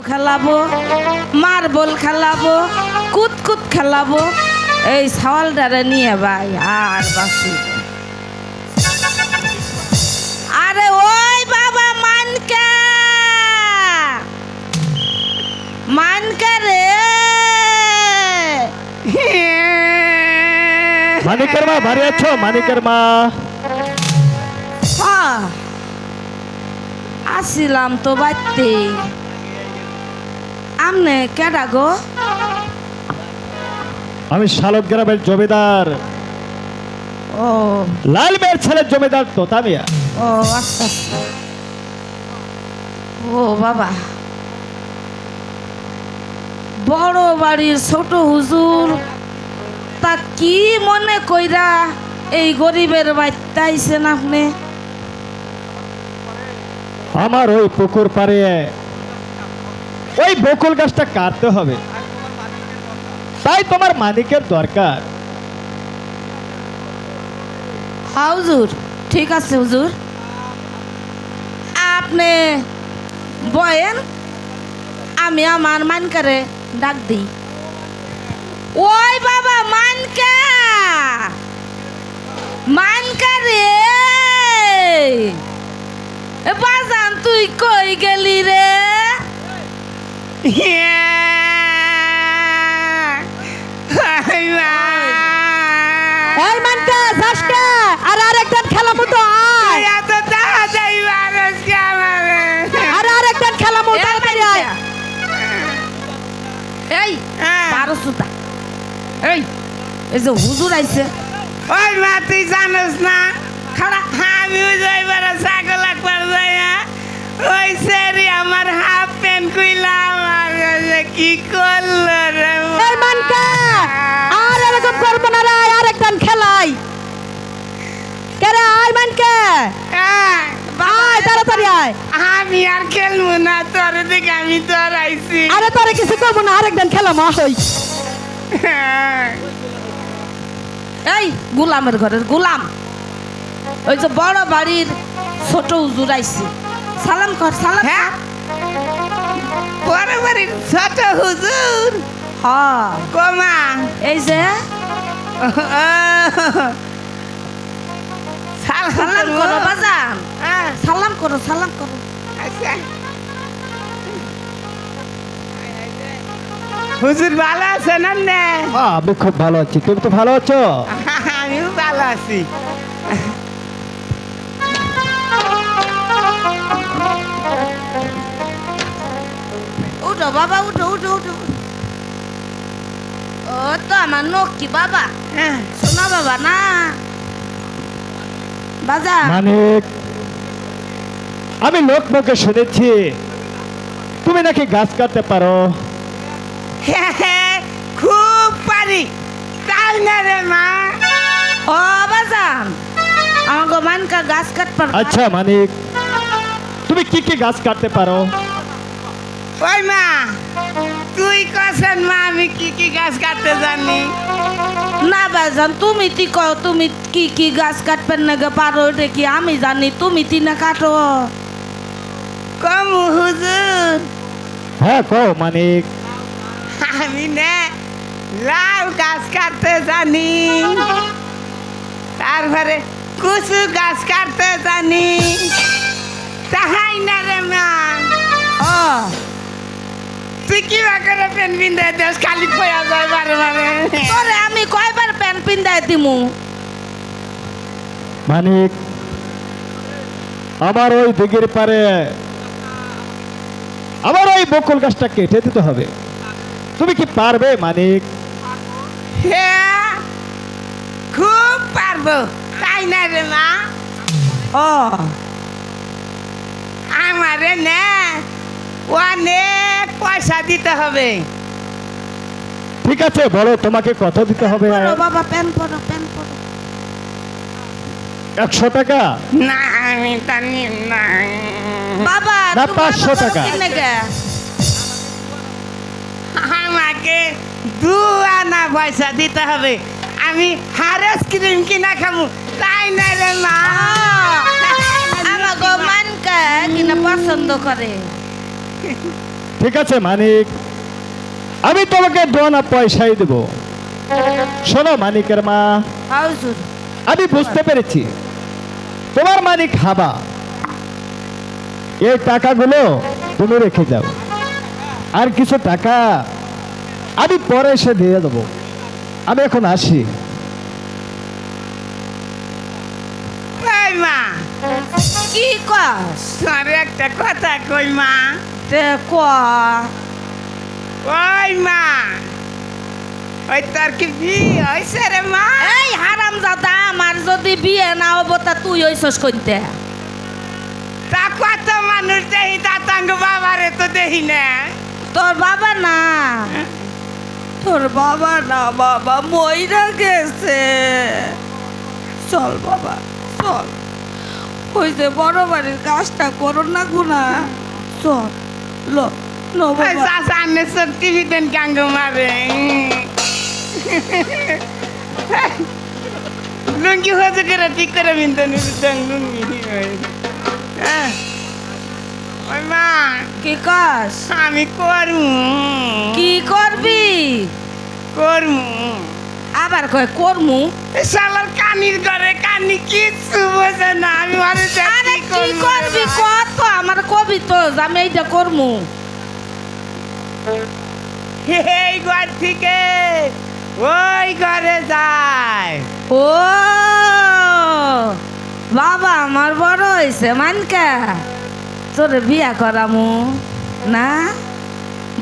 খেলাবো, marble খেলাবো, কুতকুত খেলাবো, এই সওয়ালটারে নিয়ে ভাই আর বাসি। আরে ওই বাবা মানকা, মানকা রে, মানিকের মা বাড়ি আছো? মানিকের মা আসিলাম তো বাড়তে। আমনে কেডা গো? আমি শালক গ্রামের জমিদার ও লাল মেয়ের ছেলের জমিদার তোতা মিয়া। ও আচ্ছা আচ্ছা। ও বাবা, বড় বাড়ির ছোট হুজুর, তা কি মনে কইরা এই গরিবের বাড়িতে আইছেন আপনি? আমার ওই পুকুর পাড়ে ওই বকুল গাছটা কাটতে হবে, তাই তোমার মানিকের দরকার। হ্যাঁ হুজুর, ঠিক আছে হুজুর, আপনি বয়েন, আমি আমার মানকারে ডাক দিই। ওই বাবা মানকা, মানকা রে, এ বাজান তুই কই গেলি রে? এই মানকা যাসকা, আর আরেকজন খেলামু তো আয়, আর আরেকজন খেলামু তাড়াতাড়ি আয়। এই পারসুতা, এই এই যে হুজুর আইছে। ওই মা তুই জানোস না, খাড়া আমি যাইবার ছাগল একবার যাইয়া ওই সেরি আমার হাফ প্যান্ট কইলা আমার কি করলো রে? এই মানকা, আর এরকম করবো না রে, আরেকজন খেলাই। কেরে আয় মানকা, আয় তাড়াতাড়ি আয়। আমি আর খেলবো না, তোর দিকে আমি তোর আইছি। আরে তোরে কিছু করবো না, আরেকজন খেলাম আসই। এই গোলামের ঘরের গোলাম, ওই যে বড় বাড়ির ছোট হুজুর আইছে, সালাম কর, সালাম কর। হ্যাঁ, পরে বাড়ির ছোট হুজুর হ্যাঁ, কমা এই যে সালাম করো বাজান, সালাম করো, সালাম করো। হুজুর ভালো আছেন না? আমি খুব ভালো আছি, তুমি তো ভালো আছো? আমিও ভালো আছি। উঠো বাবা, উঠো উঠো উঠো। ও তো আমার নক্কি বাবা, হ্যাঁ, শোনা বাবা না বাজা। মানিক, আমি লোক মুখে শুনেছি তুমি নাকি গাছ কাটতে পারো। হ্যাঁ, হ্যাঁ, খুব পারি, তাই না রে মা? ও বাজান, আমাকে মানকা গাছ কাটবার। আচ্ছা মানিক, তুমি কি কি গাছ কাটতে পারো? ওই মা, তুই কছেন মা আমি কি কি গাছ কাটতে জানি? না বাজান, তুমি তি কও তুমি কি কি গাছ কাটবেন না গে পারো, এটা কি আমি জানি? তুমি তি না কাটো। কম হুজুর, হ্যাঁ কও মানিক। আমি না লাউ গাছ কাটতে জানি, তারপরে কুচু গাছ কাটতে জানি, তাহাই না রে মা? ও তুই কি করে পেন বিন্দে দেশ খালি খোয়া যায় বারে বারে? তোরে আমি কয়বার প্যান্ট পিন্দাই দিমু? মানিক, আমার ওই দিঘির পারে আমার ওই বকুল গাছটা কেটে দিতে হবে, তুমি কি পারবে মানিক? হ্যাঁ, খুব পারবো, তাই না রে মা? ও আমারে না অনেক পয়সা দিতে হবে। ঠিক আছে, বলো তোমাকে কত দিতে হবে? পরো বাবা, প্যান্ট পরো, প্যান্ট পরো। 100 টাকা? না আমি তা না। বাবা না, তুমি 500 আবার টাকা। কিনে গে? আমাকে 2 আনা পয়সা দিতে হবে, আমি হারেস ক্রিম কিনা খাবো, তাই না রে মা? আমাকে মানকা কিনা পছন্দ করে। ঠিক আছে মানিক, আমি তোমাকে দোয়ানা পয়সাই দেব। শোনো মানিকের মা, হ্যাঁ হুজুর। আমি বুঝতে পেরেছি তোমার মানিক হাবা। এই টাকাগুলো তুমি রেখে যাও, আর কিছু টাকা আমি পরে এসে দিয়ে দেবো। আমি এখন আসি। ওই মা, কি কস? তোর একটা কথা কই মা। তে ক। ওই মা, ওই তোর কি বিয়ে হয়েছে রে মা? এই হারামজাদা, আমার যদি বিয়ে না হবো তা তুই হইছস কইতে? তা কত মানুষ দেখি তাতাঙ্গ বাবারে তো দেখি না। তোর বাবা না, তোর বাবা না, বাবা মইরা গেছে। চল বাবা চল, ওই যে বড় বাড়ির কাজটা করো না গুনা। চল লো লো ওই বাবা। চাচা আনে সত্যি বিদেন কাঙ্গ মারে। লুঙ্গি হয়েছে করে ঠিক করে বিন্দন লুঙ্গি। হ্যাঁ। ওই মা, কি কাজ? আমি করমু। কি করবি? করমু। আবার কয় করমু? শালার কানির ঘরে কানি কিচ্ছু বোঝে না। আমি মানে আরে কি করবি কত আমার কবি তো যে আমি এইটা করমু। এই ঘর থেকে ওই ঘরে যায়। ও বাবা আমার বড় হয়েছে মানকা, তোরে বিয়া করামু না,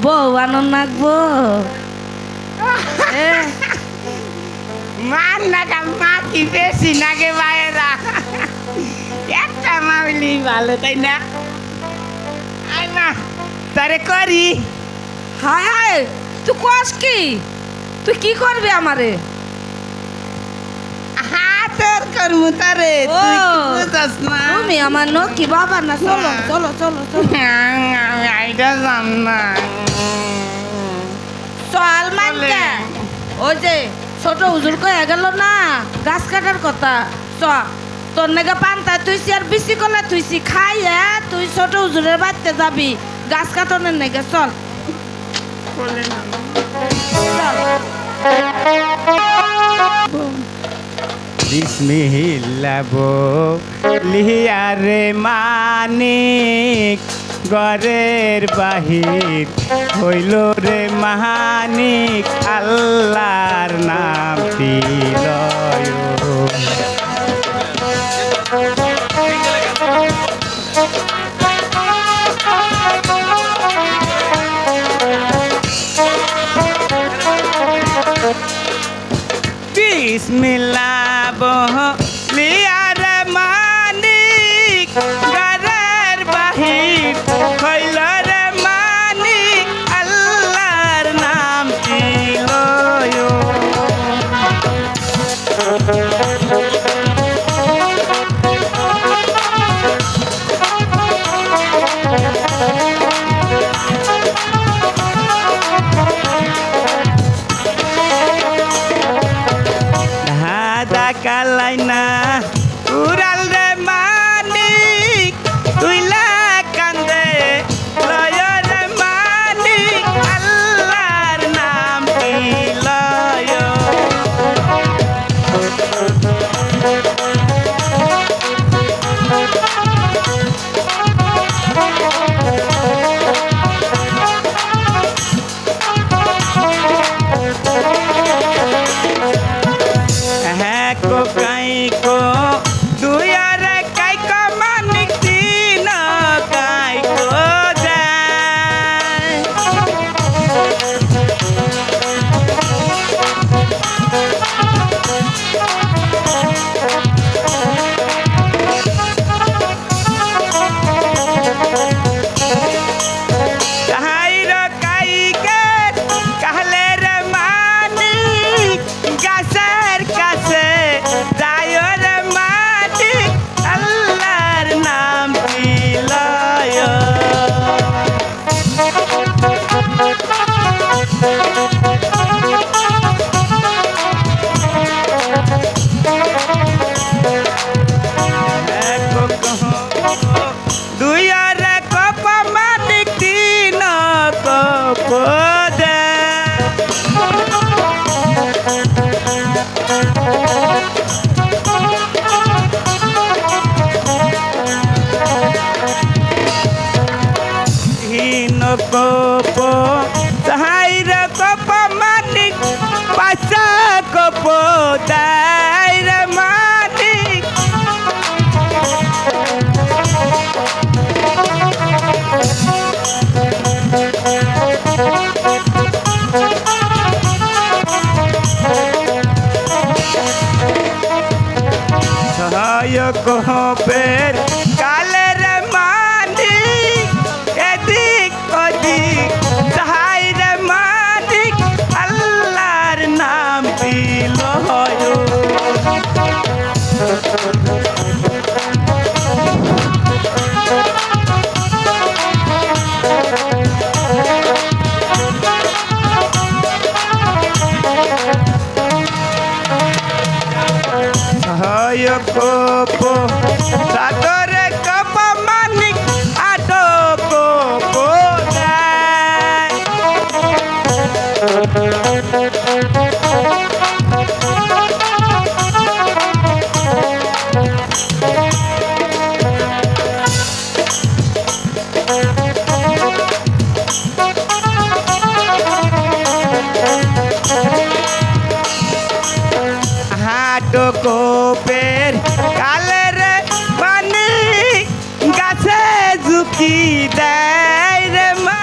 বউ আনন্দ নাকবো। এ, মান নাকা মাটি বেশি নাগে বাইরা। একটা মাউলি ভালো তাই না? আই মা, তারে করি। হায় হায়, তুই কস কি? তুই কি করবি আমারে? হাতের করমু তারে। ও, তুই কি বুঝাস না? তুমি আমার নকি বাবা না। চলো চলো চলো চলো আমি আইডা জান না। চল মানকা। ওই যে ছোট হুজুর কয়ে গেল না গাছ কাটার কথা, চ তোর নাকি পান্তা তুইছি আর বিসি কলা তুইছি খাই। হ্যাঁ তুই ছোট হুজুরের বাড়িতে যাবি গাছ কাটনের নাকি। চল চল। বিসমিল্লাহ লিয়ারে মানিক, ঘরের বাহির হইল রে মানিক, আল্লাহর নাম লয়। বিসমিল্লাহ লিয়ার মানিক, ঘরের বাহির হইল রে মানিক, আল্লাহর নাম লয়। কালাই না কপ হাইরে কপ মানিক পাশা কপ দাইরে মানিক সহায়ক হবের কালের মানিক এদিক ওদিক সহায়ের মানিক আল্লাহর নাম দিল হয় সহায়ক কপ সাদরে কপ মানিক আটো কপ দেয় হাটো কোপের কালের পানি গাছে ঝুঁকি দেয় রে মা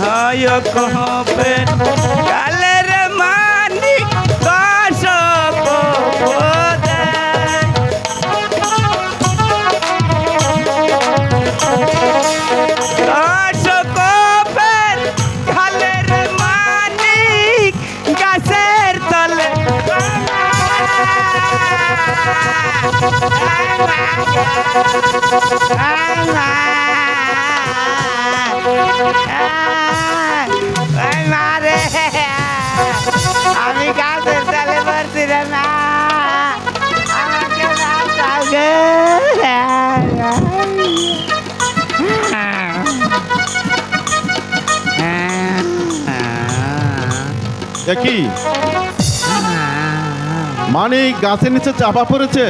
নায়ক হবেন কালের মানিক দশক দেয় দশক কালের মানিক গাছের তলে মারে আমি গাছের তলে পড়ছি রে না আমাকে বাঁচাও গে। দেখি মানিক গাছের নিচে চাপা পড়েছে।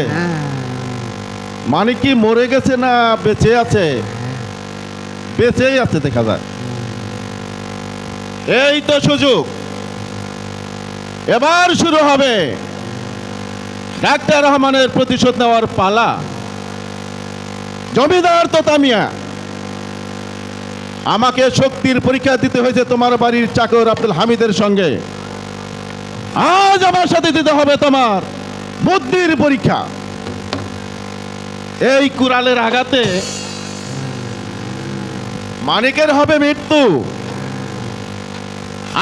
মানিক কি মরে গেছে না বেঁচে আছে? বেঁচেই আছে দেখা যায়। এই তো সুযোগ, এবার শুরু হবে ডাক্তার রহমানের প্রতিশোধ নেওয়ার পালা। জমিদার তোতামিয়া, আমাকে শক্তির পরীক্ষা দিতে হয়েছে তোমার বাড়ির চাকর আব্দুল হামিদের সঙ্গে। আজ আমার সাথে দিতে হবে তোমার বুদ্ধির পরীক্ষা। এই কুড়ালের আঘাতে মানিকের হবে মৃত্যু।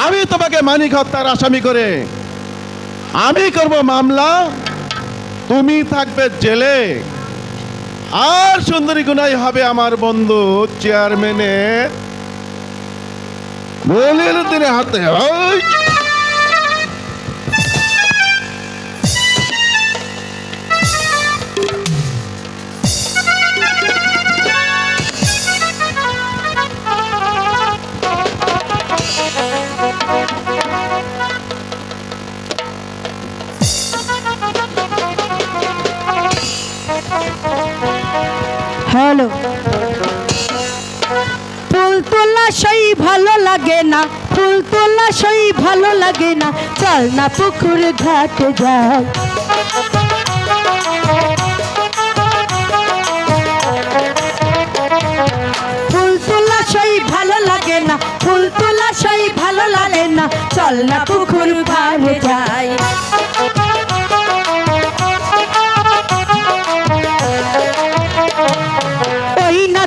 আমি তোমাকে মানিক হত্যার আসামি করে আমি করব মামলা, তুমি থাকবে জেলে। আর সুন্দরী গুনাই হবে আমার বন্ধু চেয়ারম্যানের মলির দিনে হাতে। ওই হ্যালো, ফুল তোলা সেই ভালো লাগে না, ফুল তোলা সেই ভালো লাগে না, চল না পুকুর ঘাটে যাই। ফুল তোলা সেই ভালো লাগে না, ফুল তোলা সেই ভালো লাগে না, চল না পুকুর ঘাটে যাই।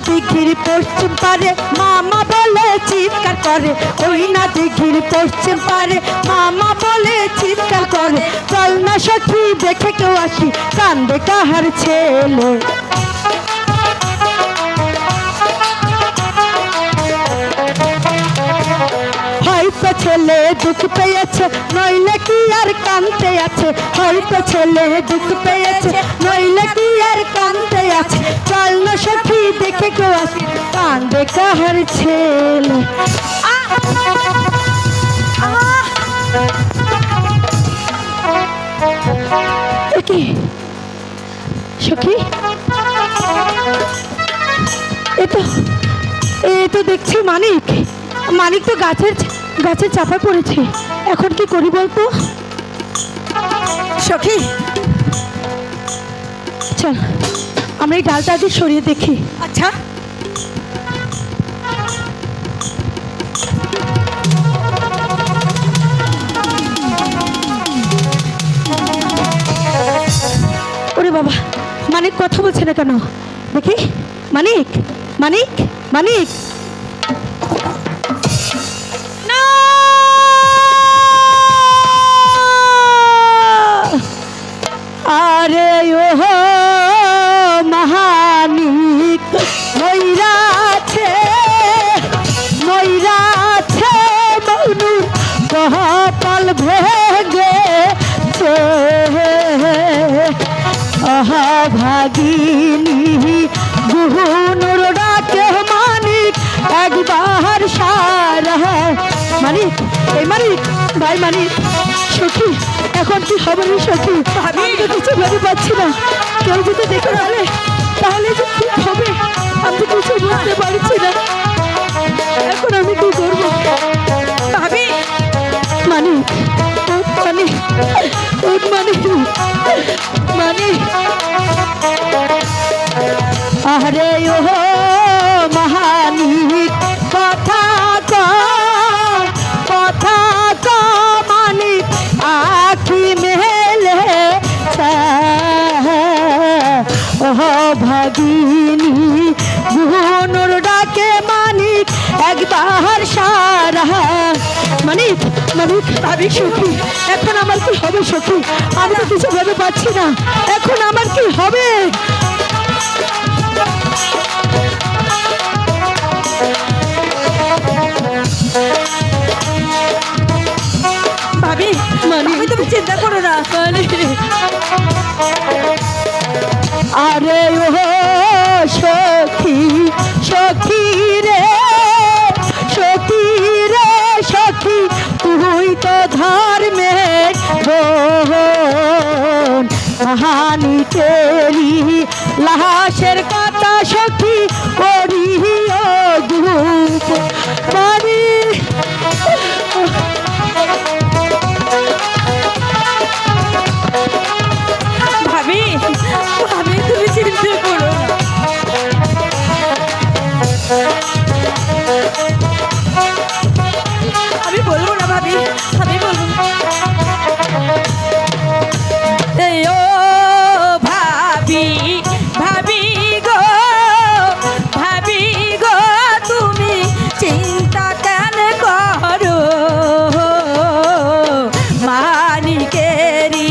দিঘির পশ্চিম পারে মামা বলে চিৎকার করে, ওই না দিঘির পশ্চিম পারে মামা বলে চিৎকার করে, চল না সখী দেখে কেউ আসি, কান্দে কাহার ছেলে। হয়তো ছেলে দুঃখ পেয়েছে, নইলে কি আর কান্দতে আছে, হয়তো ছেলে দুঃখ পেয়েছে, নইলে কি আর কান্দতে আছে, চল না সখী দেখে কেউ আসি, কান্দে কাহার ছেলে কি সখী এ তো দেখছি মানিক মানিক তো গাছের চাপা পড়েছে এখন কি করি বলতো সখী চল আমরা এই ডালটা আগে সরিয়ে দেখি আচ্ছা ওরে বাবা মানিক কথা বলছে না কেন দেখি মানিক মানিক মানিক না! আরে ও মহানিক ময়রাছে মৌনু কপাল ভেঙেছে আহা ভাগিনী গুহুনুর ডাকে মানিক একবার সারা মানিক এই মানিক ভাই মানিক সখী এখন কি হবে রে সখী আমি তো কিছু ভেবে পাচ্ছি না কেউ যদি দেখে ফেলে তাহলে যে কি হবে আমি তো কিছু বুঝতে পারছি না এখন আমি কি করবো ভাবি মানিক মানিক মানিক মানিক আরে ও মহানিক কথা ক মানিক আখি মেলে ও ভাগিনী গুহনুর ডাকে মানিক একবার সারা মানিক মানিক ভাবি সখী এখন আমার কি হবে সখী আমি তো কিছু ভেবে পাচ্ছি না এখন আমার কি হবে ভাবি আমি তুমি চিন্তা করো না আরে ও সখী সখী রে সখী রে সখী তুই তো ধর্মের বোন হানিকেরি লাশের কথা সখী করিও দুপ মানি ভাবি ভাবি তুমি চিন্তা করো আমি বলবো না ভাবি আমি বলবো এই ও ভাবি ভাবি গো তুমি চিন্তা কেন করো মানিকেরি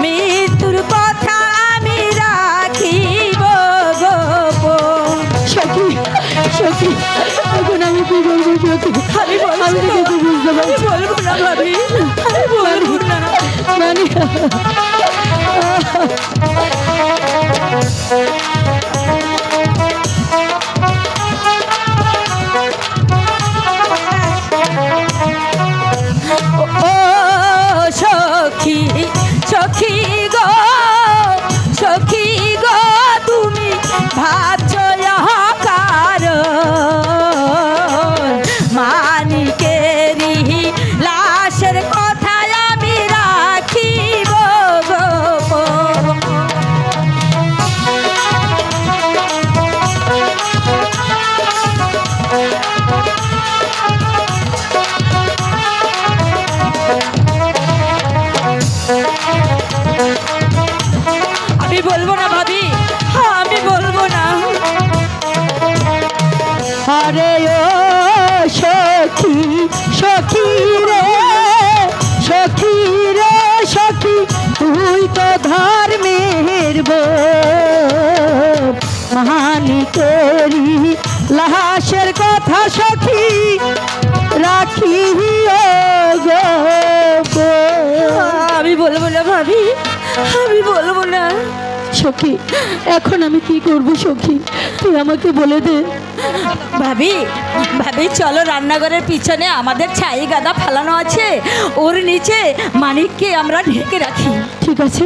মৃত্যুর কথা আমি রাখিব গোপন সখী সখী এখন আমি কি বলবো সখী আমি কিছু বুঝতে পারছি বলবো না ভাবি আমি বলবো না মানে ও সখী সখী গো তুমি ভাবছ কার মানিকেরি লাশের কথা আমি রাখিব গোপন আমি বলবো না ভাবি আমি বলবো না আরে ও সখী সখী রে সখী তুই তো ধর্মের বোন মানিকেরি লাশের কথা সখী রাখিও গোপন আমি বলবো না ভাবি আমি বলবো না সখী, এখন আমি কি করব সখী, তুই আমাকে বলে দে। ভাবি ভাবি চলো, রান্নাঘরের পিছনে আমাদের ছাই গাদা ফেলানো আছে, ওর নিচে মানিককে আমরা ঢেকে রাখি। ঠিক আছে,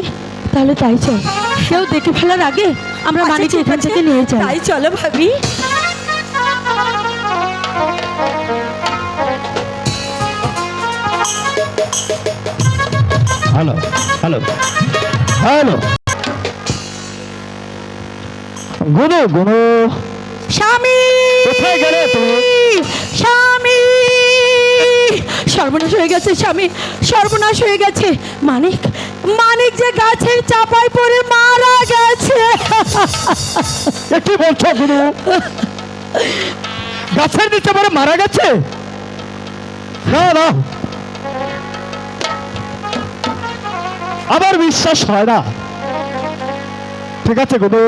তাহলে তাই চল। কেউ দেখে ফেলার আগে আমরা আচ্ছা, মানিককে ঠিক এখান আছে, থেকে নিয়ে যাই। তাই চলো ভাবি। হ্যালো হ্যালো হ্যালো, গুনু গুনু, স্বামী, কোথায় গেলে তুমি? স্বামী, সর্বনাশ হয়ে গেছে স্বামী, সর্বনাশ হয়ে গেছে। মানিক, মানিক যে গাছের চাপায় পড়ে মারা গেছে। এ কি বলছো গুনু? গাছের নিচে পড়ে মারা গেছে? না না, আমার বিশ্বাস হয় না। ঠিক আছে গুনু,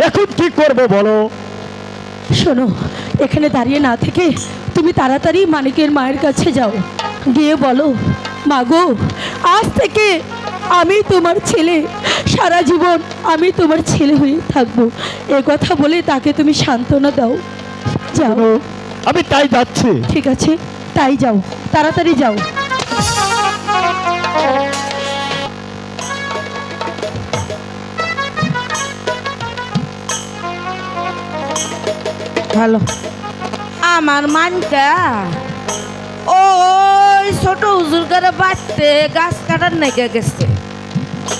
এখন কি করবো বলো? শোনো, এখানে দাঁড়িয়ে না থেকে তুমি তাড়াতাড়ি মানিকের মায়ের কাছে যাও, গিয়ে বলো, মাগো, আজ থেকে আমি তোমার ছেলে, সারা জীবন আমি তোমার ছেলে হয়ে থাকবো, এ কথা বলে তাকে তুমি সান্ত্বনা দাও। যাও। গুনু, আমি তাই যাচ্ছি। ঠিক আছে, তাই যাও, তাড়াতাড়ি যাও। ভালো আমার মানকা ওই ছোট হুজুর করে বাঁচতে গাছ কাটার নেগে গেছে,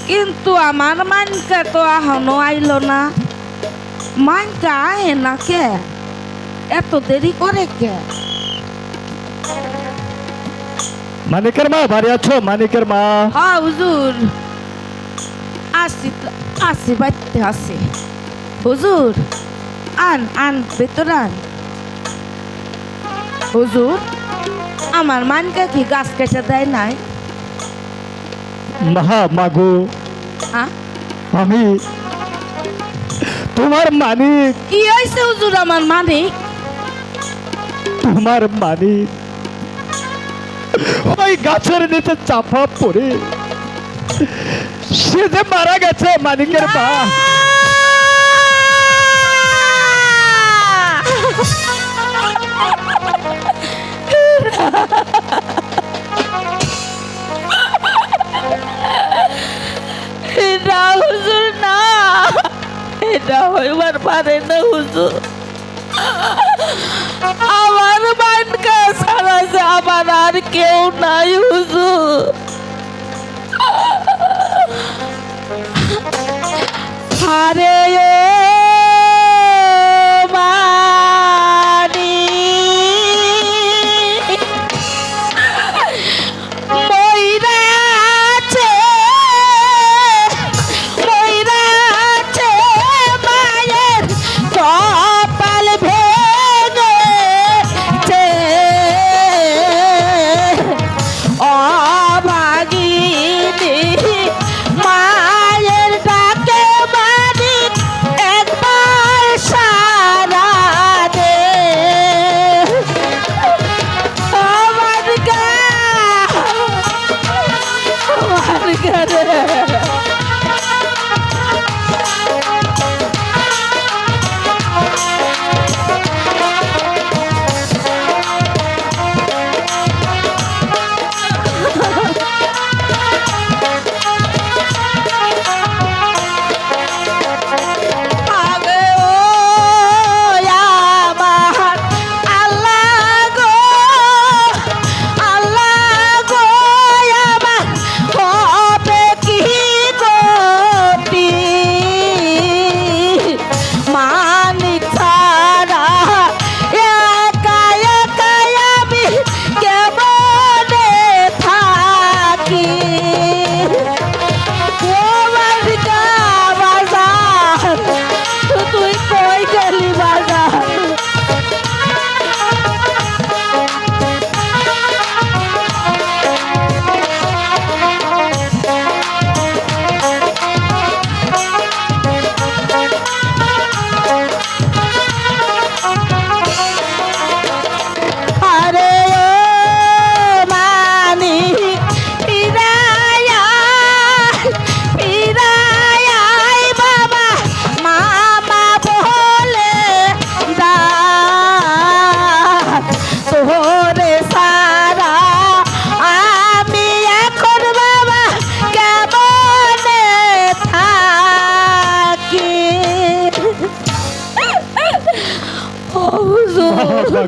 কিন্তু আমার মানকা তো এখনো আইলো না। মানকা আয় না কে, এত দেরি করে কে? মানিকের মা বাড়ি আছো? মানিকের মা? হ্যাঁ হুজুর, আসি আসি, বাড়তে আসি হুজুর। আন আন, ভেতর আন হুজুর। আমার মানকা কি গাছ কেটে দেয় নাই? মা মাগো, হ্যাঁ, আমি তোমার মানিক, কি হয়েছে হুজুর? আমার মানিক, তোমার মানিক ওই গাছের নিচে চাপা পড়ে সে যে মারা গেছে। মানিকের মা, এটা হুজুর না, এটা হইবার পারে না হুজুর। আমার মানকা ছাড়া যে আমার আর কেউ নাই হুজুর। আরে ও মানিক, মইরাছে, মইরাছে মায়ের কপাল ভেঙেছে, অভাগিনী মায়ের ডাকে মানিক এক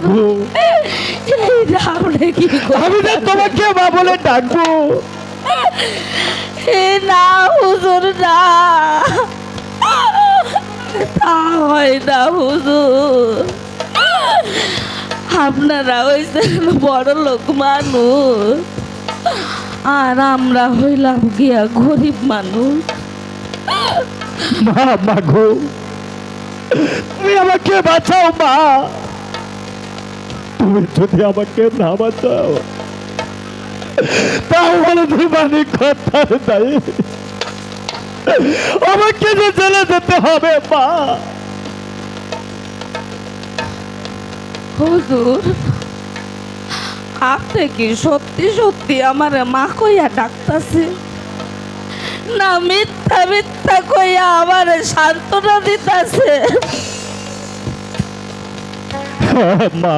ডাকবো? এই আপনি কি আমি যে তোমাকে মা বলে ডাকবো। এ না হুজুর না, তা হয় না হুজুর। আপনারা হইছেন বড় লোক মানুষ, আর আমরা হইলাম গিয়া গরিব মানুষ। মা, মা গো, তুমি আমাকে বাঁচাও মা। তুমি যদি আমাকে না বাঁচাও তাহলে তুমি কথার দায়ী আমাকে যে জেলে যেতে হবে মা। হুজুর, আপনি কি সত্যি সত্যি আমার মা কইয়া ডাকতাছে, না মিথ্যা মিথ্যা কইয়া আমার সান্ত্বনা দিতাছে? মা,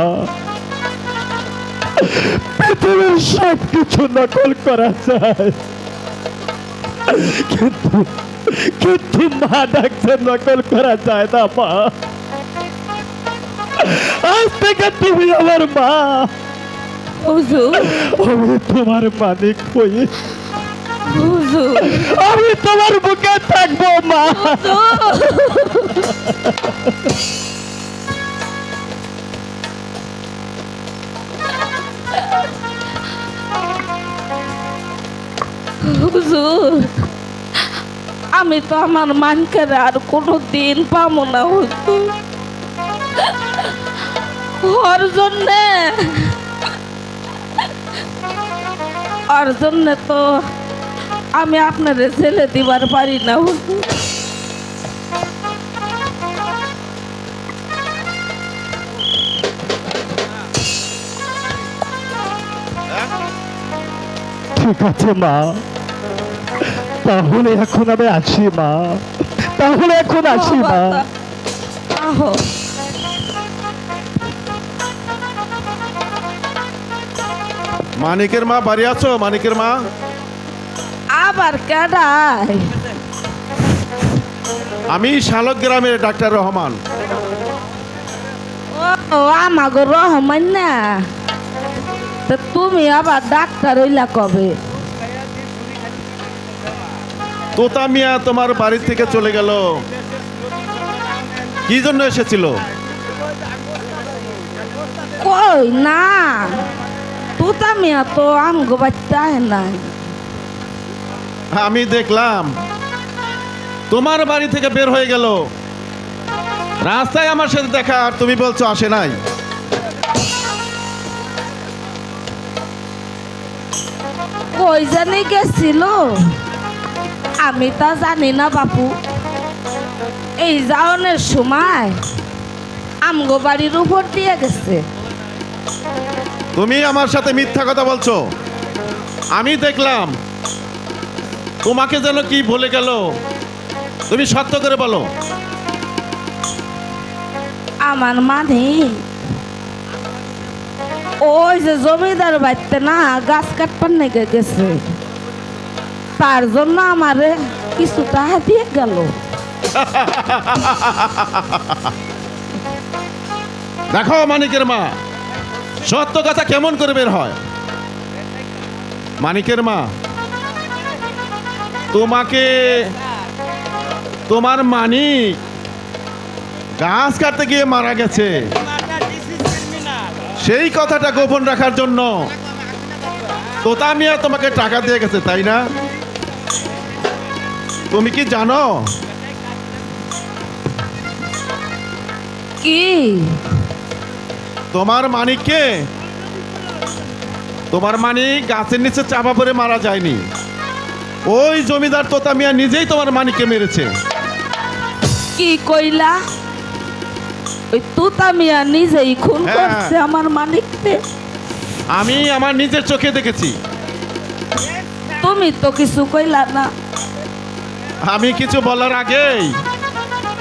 পৃথিবীর সব কিছু নকল করা যায়, কিন্তু কিন্তু মা ডাকছে নকল করা যায় না মা। আজ থেকে তুমি আমার মা, হুজুর, আমি তোমার মালিক হই, হুজুর, আমি তোমার বুকে থাকবো মা। হুজুর, আমি তো আমার মানকে আর কোনো দিন পাবো না হুজুর। ওর জন্যে তো আমি আপনার ছেলে দিবার পারি না হুজুর। ঠিক আছে মা, তাহলে এখন আমি আসি মা, তাহলে এখন আসি মা। আহো, মানিকের মা বাড়ি আছো? মানিকের মা, আবার কেডায়? আমি শালক গ্রামের ডাক্তার রহমান। ও আমাগো রহমান না, তা তুমি আবার ডাক্তার হইলা কবে? তোতা মিয়া তোমার বাড়ি থেকে চলে গেল, কি জন্য এসেছিল? কই না, তুতা মিয়া তো আমগো বাচ্চা নাই। আমি দেখলাম তোমার বাড়ি থেকে বের হয়ে গেল, রাস্তায় আমার সাথে দেখা, আর তুমি বলছো আসে নাই। কই জানি গেছিল, আমি তা জানি না বাপু। এই যাওয়ানোর সময় আমগো বাড়ির উপর দিয়ে গেছে। তুমি আমার সাথে মিথ্যা কথা বলছো। আমি দেখলাম তোমাকে যেন কি বলে গেল, তুমি সত্য করে বলো। আমার মানে ওই যে জমিদার বাড়িতে না গাছ কাটবার নেগে গেছে, তার জন্য আমারে কিছু টাকা দিয়ে গেল। দেখো মানিকের মা, সত্য কথা কেমন করে বের হয়। মানিকের মা, তোমাকে তোমার মানিক গাছ কাটতে গিয়ে মারা গেছে, সেই কথাটা গোপন রাখার জন্য তোতা মিয়া তোমাকে টাকা দিয়ে গেছে, তাই না? তুমি কি জানো কি তোমার মানিককে, তোমার মানিক গাছের নিচে চাপা পড়ে মারা যায়নি, ওই জমিদার তোতা মিয়া নিজেই তোমার মানিককে মেরেছে। কি কইলা? ওই তুতা মিয়া নিজেই খুন হ্যাঁ। করছে আমার মানিককে? আমি আমার নিজের চোখে দেখেছি। তুমি তো কিছু কইলা না। আমি কিছু বলার আগেই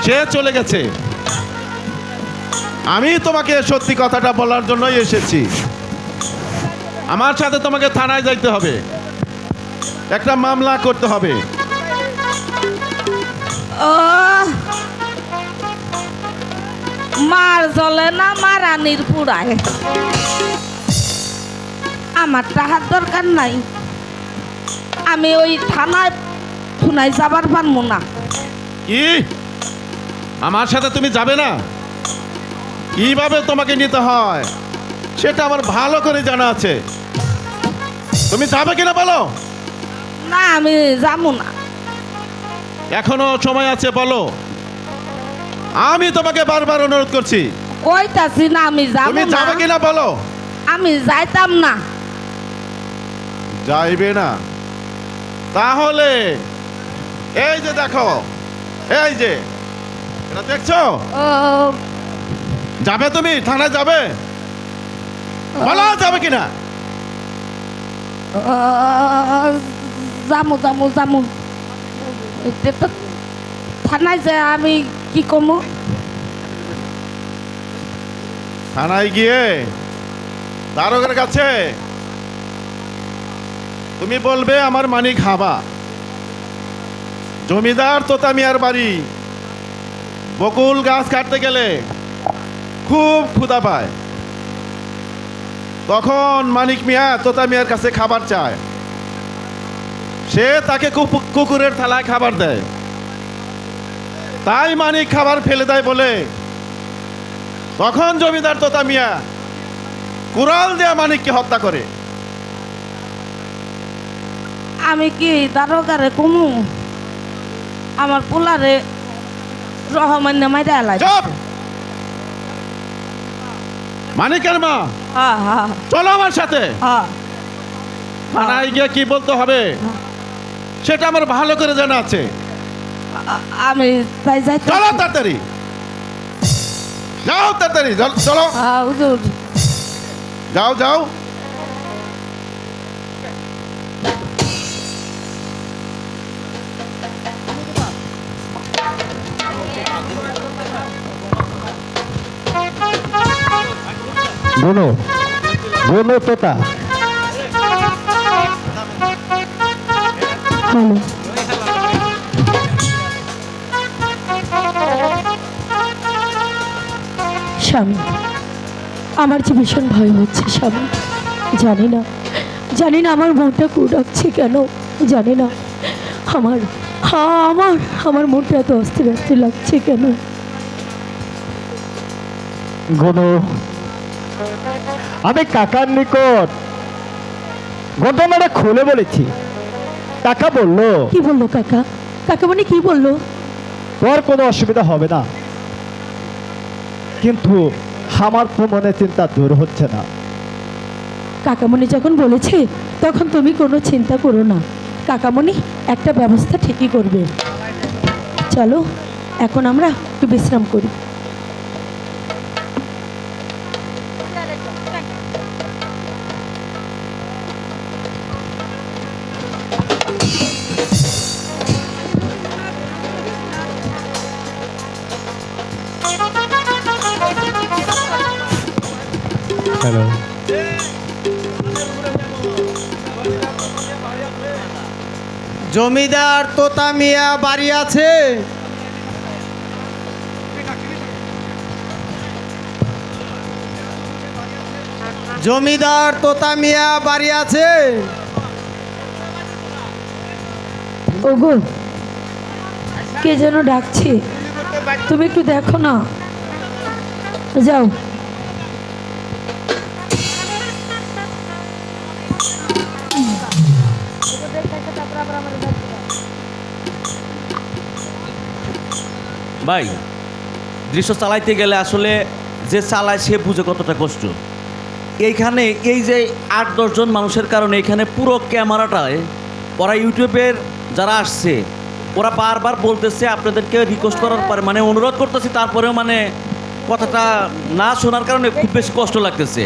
সে চলে গেছে। আমি তোমাকে সত্যি কথাটা বলার জন্যই এসেছি। আমার সাথে তোমাকে থানায় যাইতে হবে, একটা মামলা করতে হবে। ও মার জ্বলে না মারানির পুরায়। আমার টাকার দরকার নাই, আমি ওই থানায় থুনায় যাবার পারবো না। কি আমার সাথে তুমি যাবে না? কিভাবে তোমাকে নিতে হয় সেটা আমার ভালো করে জানা আছে। তুমি যাবে কিনা বলো? না আমি যাবো না। এখনো সময় আছে, বলো। আমি তোমাকে বারবার অনুরোধ করছি, কইতাছি না আমি যাবো তুমি না। যাবে কিনা বলো। আমি যাইতাম না। যাইবে না? তাহলে এই যে দেখো, এই যে এটা দেখছো, ও, যাবে তুমি থানায় যাবে? বলো যাবে কিনা। যামু যামু যামু। এটা তো থানায় যে আমি কি কমু? থানায় গিয়ে দারোগার কাছে তুমি বলবে আমার মানিক হাবা, জমিদার তোতা মিয়ার বাড়ি, বকুল গাছ কাটতে গেলে খুব ক্ষুধা পায়, তখন মানিক মিয়া তোতা মিয়ার কাছে খাবার চায়, সে তাকে কুকুরের থালায় খাবার দেয়, তাই মানিক খাবার ফেলে দেয় বলে তখন জমিদার তোতা মিয়া কুড়াল দেয়া মানিককে হত্যা করে। আমি কি দারোগারে কমু? আমার পোলারে রহমান মাইরা এলাই। চুপ! মানিকের মা, হ্যাঁ হ্যাঁ চলো আমার সাথে। হ্যাঁ। থানায় গিয়ে কি বলতে হবে সেটা আমার ভালো করে জানা আছে। আমি তাই যাইতে। চলো তাড়াতাড়ি, যাও তাড়াতাড়ি, চলো, হুজুর যাও যাও। বলো বলো তোতা। হ্যালো, স্বামী, আমার যে ভীষণ ভয় হচ্ছে স্বামী। জানি না জানি না আমার মনটা কুড়াচ্ছে কেন, জানি না আমার আমার আমার মনটা এত অস্থির অস্থির লাগছে কেন। গনু, আমি কাকার নিকট ঘটনাটা খুলে বলেছি। কাকা বললো, কি বললো কাকা? কাকা মানে কি বললো? তোর কোনো অসুবিধা হবে না, কিন্তু আমার তো মনে চিন্তা দূর হচ্ছে না। কাকামণি যখন বলেছে তখন তুমি কোনো চিন্তা করো না। কাকামণি একটা ব্যবস্থা ঠিকই করবে। চলো এখন আমরা একটু বিশ্রাম করি। হ্যালো, জমিদার তোতা মিয়া বাড়ি আছে? জমিদার তোতা মিয়া বাড়ি আছে? ওগো, কে যেন ডাকছে, তুমি একটু দেখো না, যাও। ভাই, দৃশ্য চালাইতে গেলে আসলে যে চালায় সে বুঝে কতটা কষ্ট। এইখানে এই যে ৮-১০ জন মানুষের কারণে এখানে পুরো ক্যামেরাটায় ওরা ইউটিউবের যারা আসছে ওরা বারবার বলতেছে আপনাদেরকে রিকোয়েস্ট করার পরে মানে অনুরোধ করতেছি, তারপরেও মানে কথাটা না শোনার কারণে খুব বেশি কষ্ট লাগতেছে।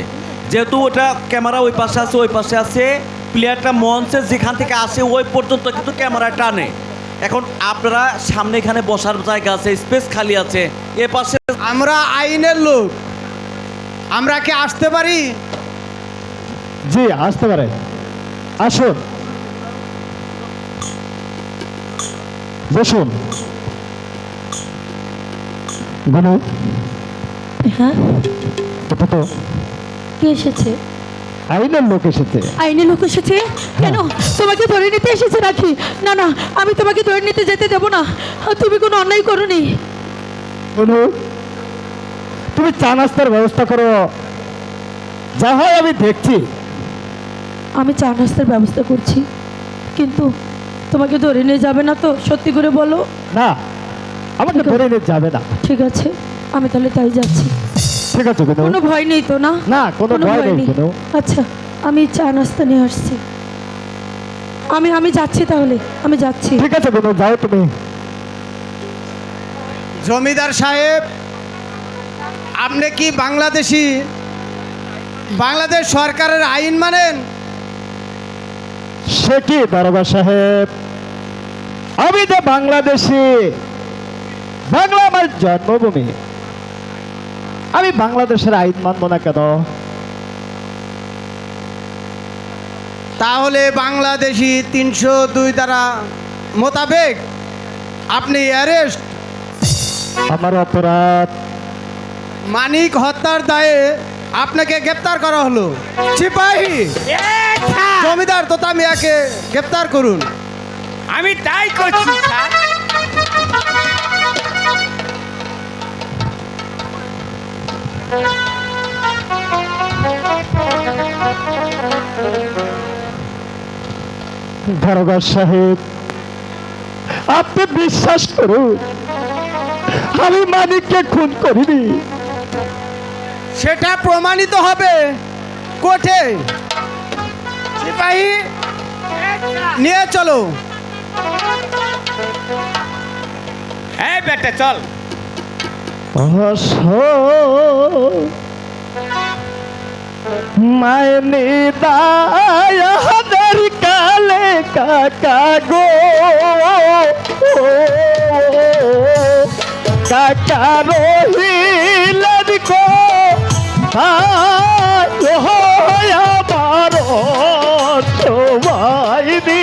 যেহেতু ওটা ক্যামেরা ওই পাশে আছে ওই পাশে আছে, প্লেয়ারটা মঞ্চে যেখান থেকে আসে ওই পর্যন্ত কিন্তু ক্যামেরা টানে। এখন আপনারা সামনে এখানে বসার জায়গা আছে, স্পেস খালি আছে, এ পাশে আমরা আইনের লোক, আমরা কি আসতে পারি? জি আসতে পারে, আসুন বসুন। গনু, হ্যাঁ, এটা তো কে এসেছে? আইনের লোক এসেছে। আইনি লোক এসেছে কেন? তোমাকে ধরে নিতে এসেছে নাকি? না না, আমি তোমাকে ধরে নিতে যেতে দেবো না। তুমি কোনো অন্যায় করোনি। বলো, তুমি চা নাস্তার ব্যবস্থা করো, যা হয় আমি দেখছি। আমি চা নাস্তার ব্যবস্থা করছি, কিন্তু তোমাকে ধরে নিয়ে যাবে না তো? সত্যি করে বলো। না, আমাকে ধরে নিয়ে যাবে না। ঠিক আছে, আমি তাহলে তাই যাচ্ছি। ঠিক আছে কোনো কোনো ভয় নেই তো? না না, কোনো ভয় নেই কোনো। আচ্ছা, আমি চা নাস্তা নিয়ে আসছি। আমি যাচ্ছি তাহলে, আমি যাচ্ছি। ঠিক আছে কোনো, যাও তুমি। জমিদার সাহেব, আপনি কি বাংলাদেশ সরকারের আইন মানেন? সে কি দারোগা সাহেব, আমি যে বাংলাদেশি, বাংলা আমার জন্মভূমি, আমি বাংলাদেশের আইন মানব না কেন? তাহলে বাংলাদেশি 302 ধারা মোতাবেক আপনি অ্যারেস্ট। আমার অপরাধ, মানিক হত্যার দায়ে আপনাকে গ্রেপ্তার করা হলো। সিপাহী, জমিদার তোতা মিয়াকে গ্রেপ্তার করুন। আমি তাই করছি স্যার। দারোগা সাহেব, আপনি বিশ্বাস করুন, আমি মানিককে খুন করিনি। সেটা প্রমাণিত হবে কোর্টে। সিপাহী, নিয়ে চলো। এই বেটা চল। মায়নি দায়াদের কালে কাকা গো, কাকা রহিলেন গো আমার সবাইনি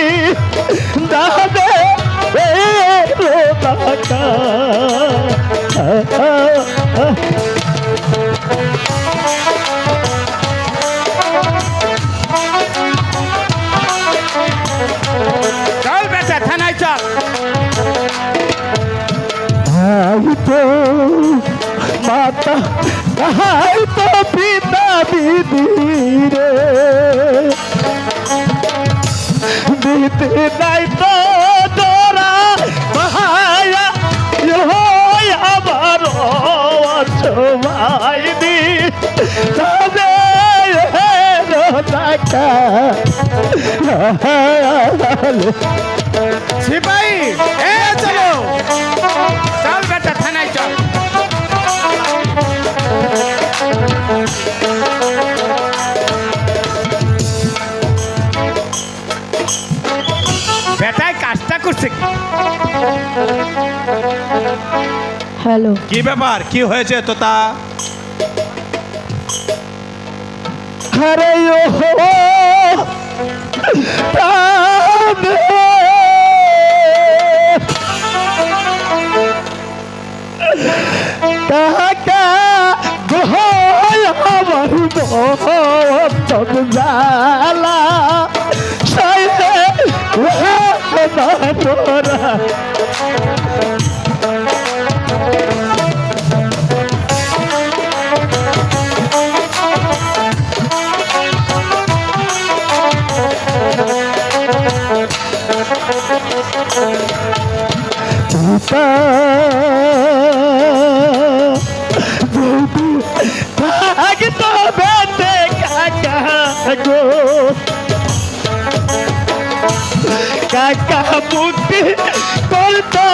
দাদে কাকা। চল বেটা থানায় চল। ভাই তো মাতা, ভাই তো পিতা দিদি রে, দিদি নাই তো তোরা ভাইয়া আমার সবাই দি তবে টাকা। সিপাহী, চলো। চল বেটা থানায় চল। বেটায় কাজটা করছে কি? হ্যালো, কি ব্যাপার, কি হয়েছে তোতা? আরে ও কাকা গোহায় আমার জালা তোরা তো বেতে কাকা গো, কাকা মুক্তি করতো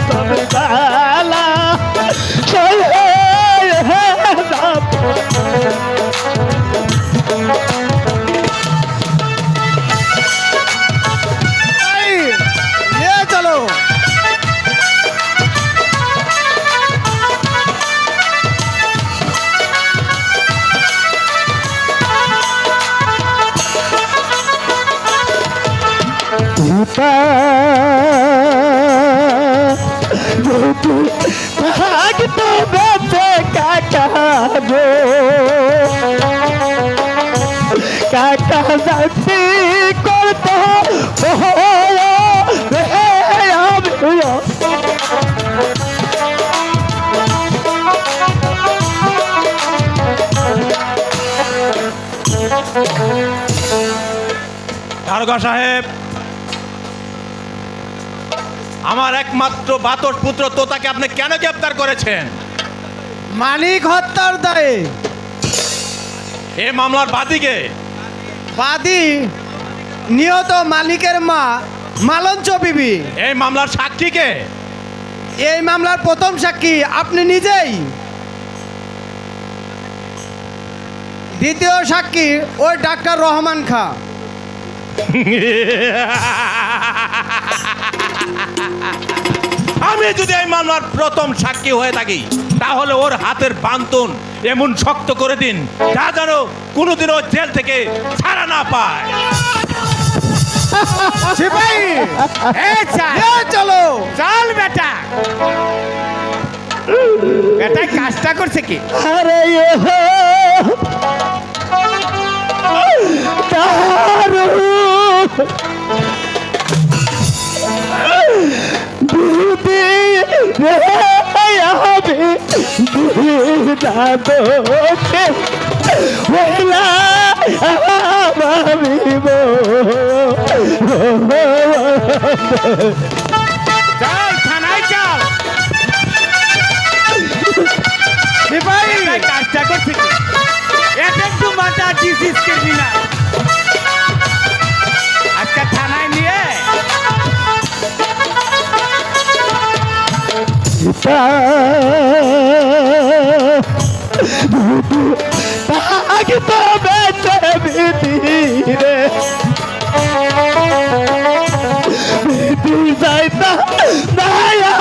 আমার বালা নিয়ে চলো। পিতা বেঁচে কাকাবো কাকা যাচ্ছি করতে দারোগা সাহেব, আমার একমাত্র বাতর পুত্র তোতাকে আপনি কেন গ্রেপ্তার করেছেন? মানিক হত্যার দায়ে। এই মামলার বাদীকে? বাদী নিহত মালিকের মা মালঞ্চ বিবি। এই মামলার সাক্ষীকে? এই মামলার প্রথম সাক্ষী আপনি নিজেই। দ্বিতীয় সাক্ষী ওই ডাক্তার রহমান খাঁ। আমি যদি এই মামলার প্রথম সাক্ষী হয়ে থাকি তাহলে ওর হাতের বান্ধন এমন শক্ত করে দিন যা যেন কোনোদিনও জেল থেকে ছাড়া না পায়। সিপাহী চলো। চল বেটা, বেটা কাজটা করছে কি? আরে চল থানায় চল। সিপাহী কাজটা করছে কি? এটা একটু মাথা ডিসিস করবি না। আজকে থানায় নিয়ে আগে তো বেঁচে ভিতরে যাইতা নায়া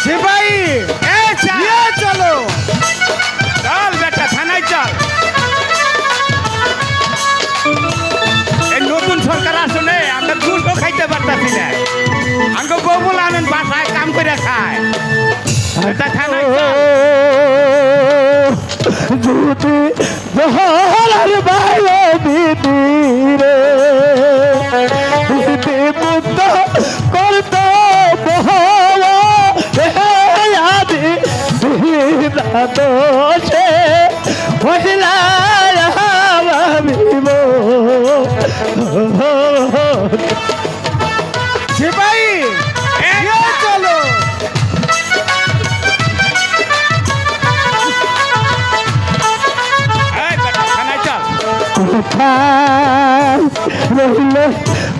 সিপাহী চলো। চল বেটা থানায় চল। এই নতুন সরকার আসলে আমরা দুটো খাইতে পারতাছি না। আঙ্গ ববুল আনন্দ বাসায় কাম করে খায়। বেটা থানায় চল। যদি জহলার বাইরে দিদিরে দিদি মুক্ত করত আদি দোষে মহিলা ভাবিব সিপাহী চলো। এই বেটা থানায় চল। কোথায় রইল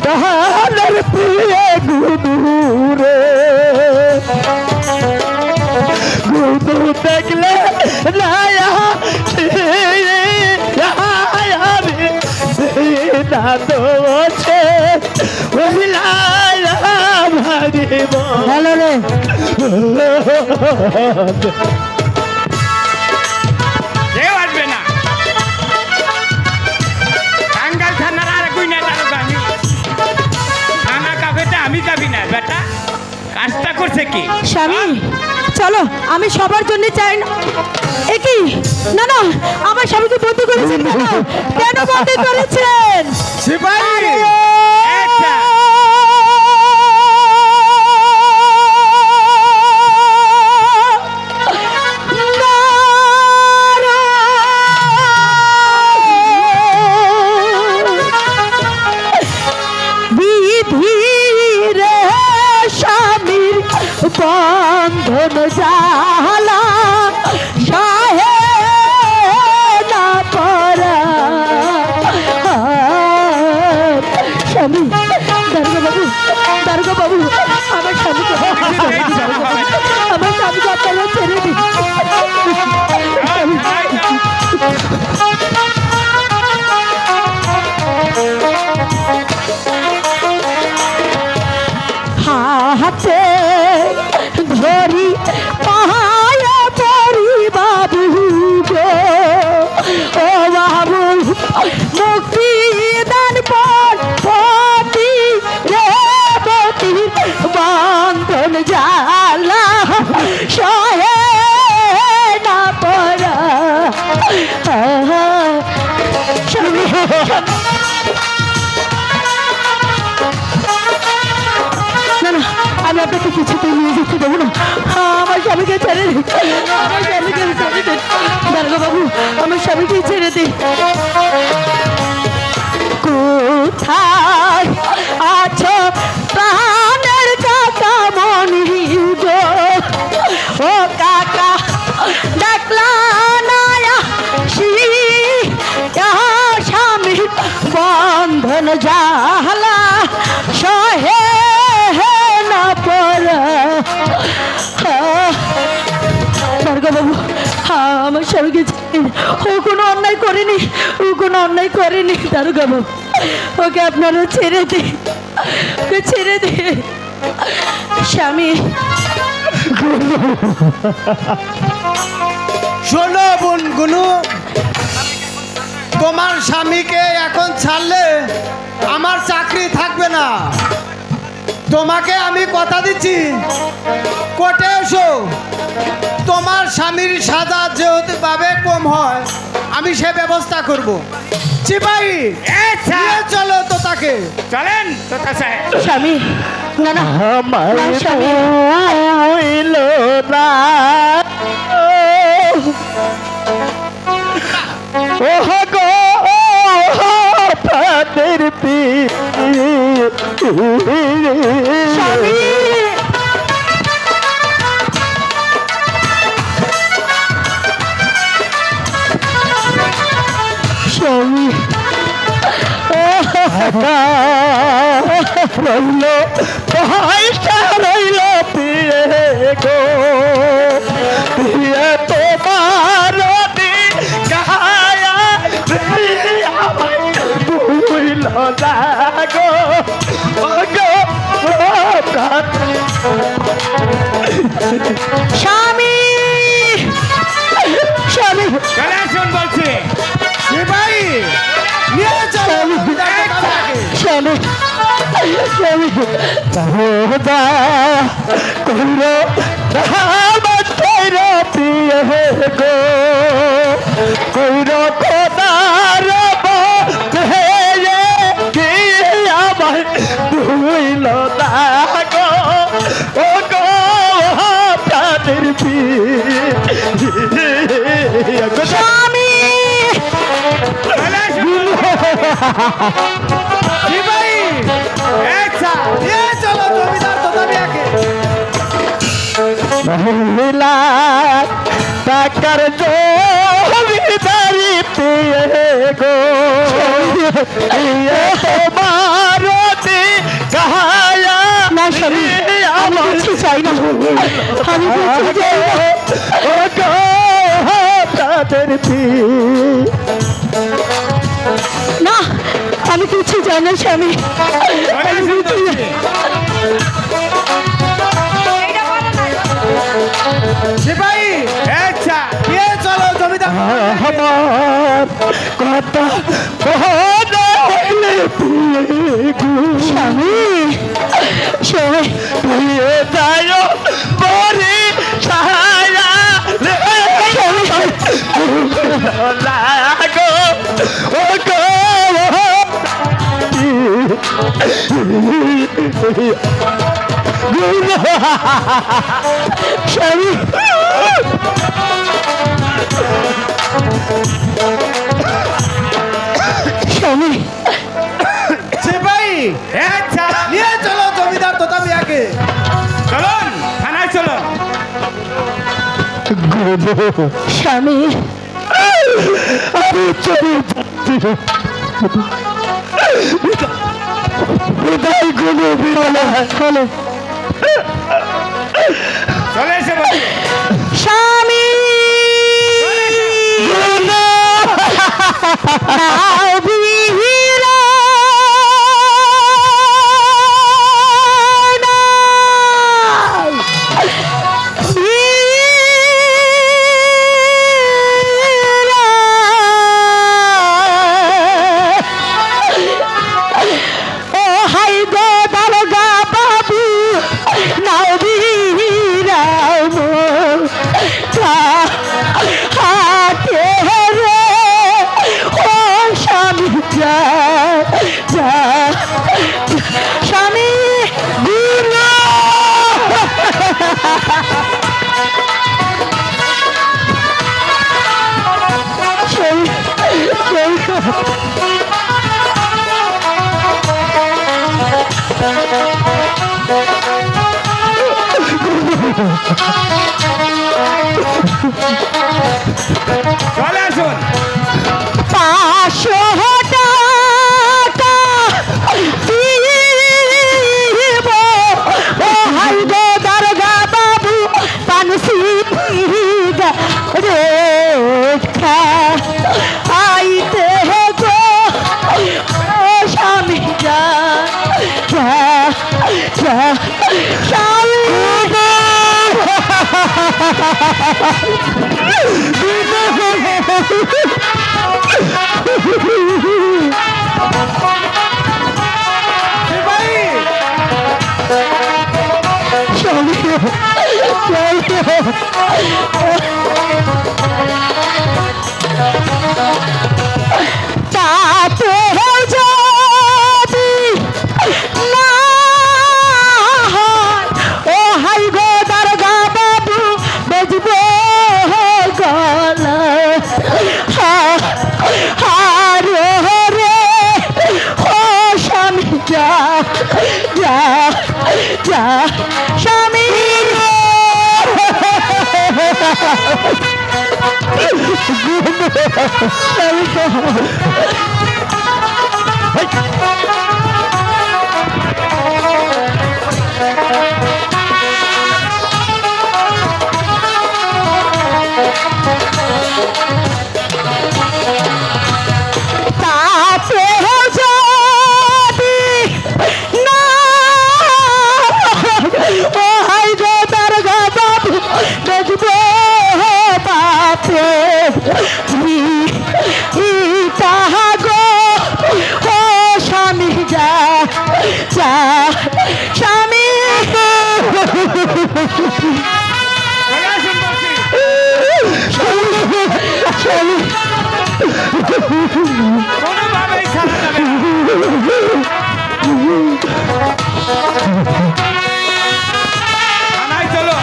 তাহার প্রিয় গুদুরে গুদু দেখলে নায়া দোছে মহিলা ভাবিব ভালো রে কেউ আসবে না। টাঙ্গাইল থানার আর কই না দারোগা আমি। থানা কাফেতে আমি যাবি না বেটা। কাজটা করছে কি? স্বামী চলো, আমি সবার জন্য চাই না। একই না না, আমার স্বামীকে বন্দি করেছেন কেন? কেন বন্দি করেছেন? সিপাহী একটা বিধিরে স্বামীর বন্ধন জালা সাহে না পরা স্বামীকে ছেড়ে দিন, আমার স্বামীকে ছেড়ে দিন দারোগা বাবু, আমার স্বামীকে ছেড়ে দিন। কোথায় আছো প্রাণের কাকা মনি গো, ও কাকা দেখলা না স্বামী বন্ধন জালা সহে না পড়া। বাবু আমার স্বামীকে ও কোনো অন্যায় করেনি, ও কোনো অন্যায় করেনি দারোগা বাবু, ওকে আপনারা ছেড়ে দিন, ওকে ছেড়ে দিন। স্বামী শোনো বোন গুনু, তোমার স্বামীকে এখন ছাড়লে আমার চাকরি থাকবে না। তোমাকে আমি কথা দিচ্ছি, কোর্টে এসো, তোমার স্বামীর সাজা যেহেতু ভাবে কম হয় আমি সে ব্যবস্থা করব। চিপাই নিয়ে চলো তো তাকে। চলেন তোতা সাহেব। স্বামী না না আমার না, স্বামী হইল না ও গো প্রাণের স্বামী স্বামী রইল পয়সা রইল পিয়ে গো পিয়ে তোমার গায়া ভুইল না গো ও গো স্বামী স্বামী চলে আসুন বলছি। চিপাই নিয়ে চলো জমিদার তাকে। স্বামী স্বামী খোদা কইরো রামত কইরো পিয়ে গো কইরো খোদা রব হেয়ে কি আমায় ভুইল না গো ও গো প্রাণের স্বামী চলে আসুন। চিপাই নিয়ে চলো জমিদার তোতাবিয়াকে। মহিলা টাকার জমিদারি পেয়ে গো তোমার গায়া না স্বামী আমি কিছু চাই না, আমি কিছু চাই না। ও গো তাদের না আমি কিছু চাই না স্বামী, চলে আমি আসুন কিছু বলছি। চিপাই নিয়ে চলো জমিদার আমার কথা হইলে স্বামী স্বামী পিয়ে যায় বরি ছায়া লাগো ও গো স্বামী স্বামী চিপাই নিয়ে চলো জমিদার তোতাবিয়াকে। চলুন থানায় চলুন। স্বামী আমি চলে যাচ্ছি বিদায় গুলো বিরলা হলো চলে এসে বলছি। স্বামী বীরা ও হাই গো দারোগা বাবু নাও বীরা হাতে রে ও চলে আসুন। 500 টাকা দিব ও হাই গো দারোগা বাবু পানসি রেখা আইতে গো ও স্বামী যা যা যা স্বামী তাতে যদি না হয় ও হাই গো দারোগা বাবু বেজবো গলা হারে রে ও স্বামী যা যা যা স্বামী তাতে যদি না ও হাই গো দারোগা বাবু দেখবো বাপে তাহা গো ও স্বামী যা যা স্বামী স্বামী কোনোভাবেই ছাড়া যাবে না। থানায় চলো।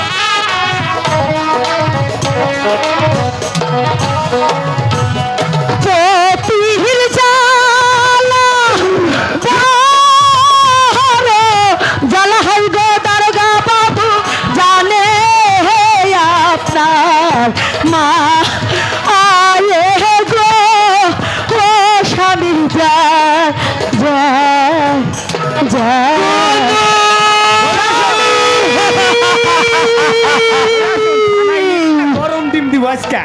পতির জ্বালা বড় জ্বালা হয় গো দারোগা বাবু জানে আপনার মা আয়ে গো ও স্বামী যা যা যা গরম ডিম দিব আজকে।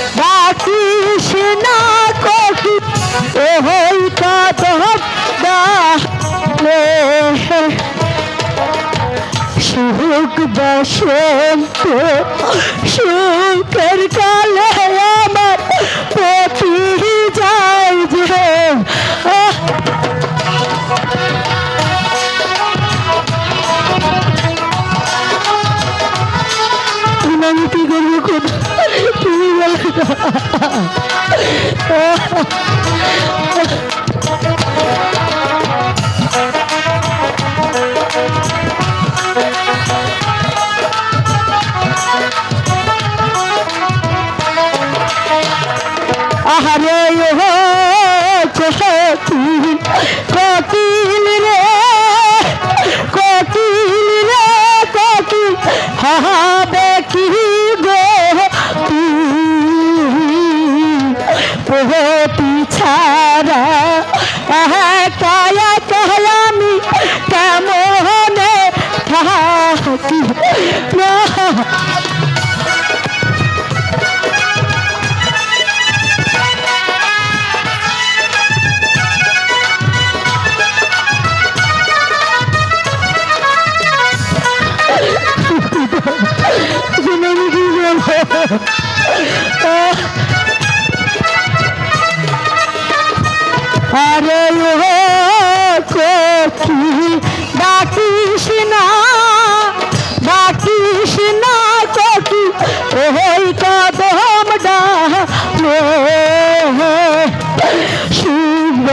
ডাকিস না কোকি ওই কাদম ডালে সুখ বসন্ত সুখের কালে আমার পতি যায় যে আমি কি করবো তুমি বলো আহারে ও কোকিল কোকিল রে কোকিল রে কোকিল হবে কি গো পতি ছাড়া কায়া আমি কেমনে থাকি না আরে ও কোকি ডাকিস না কোকি ওই কদম ডালে শুভ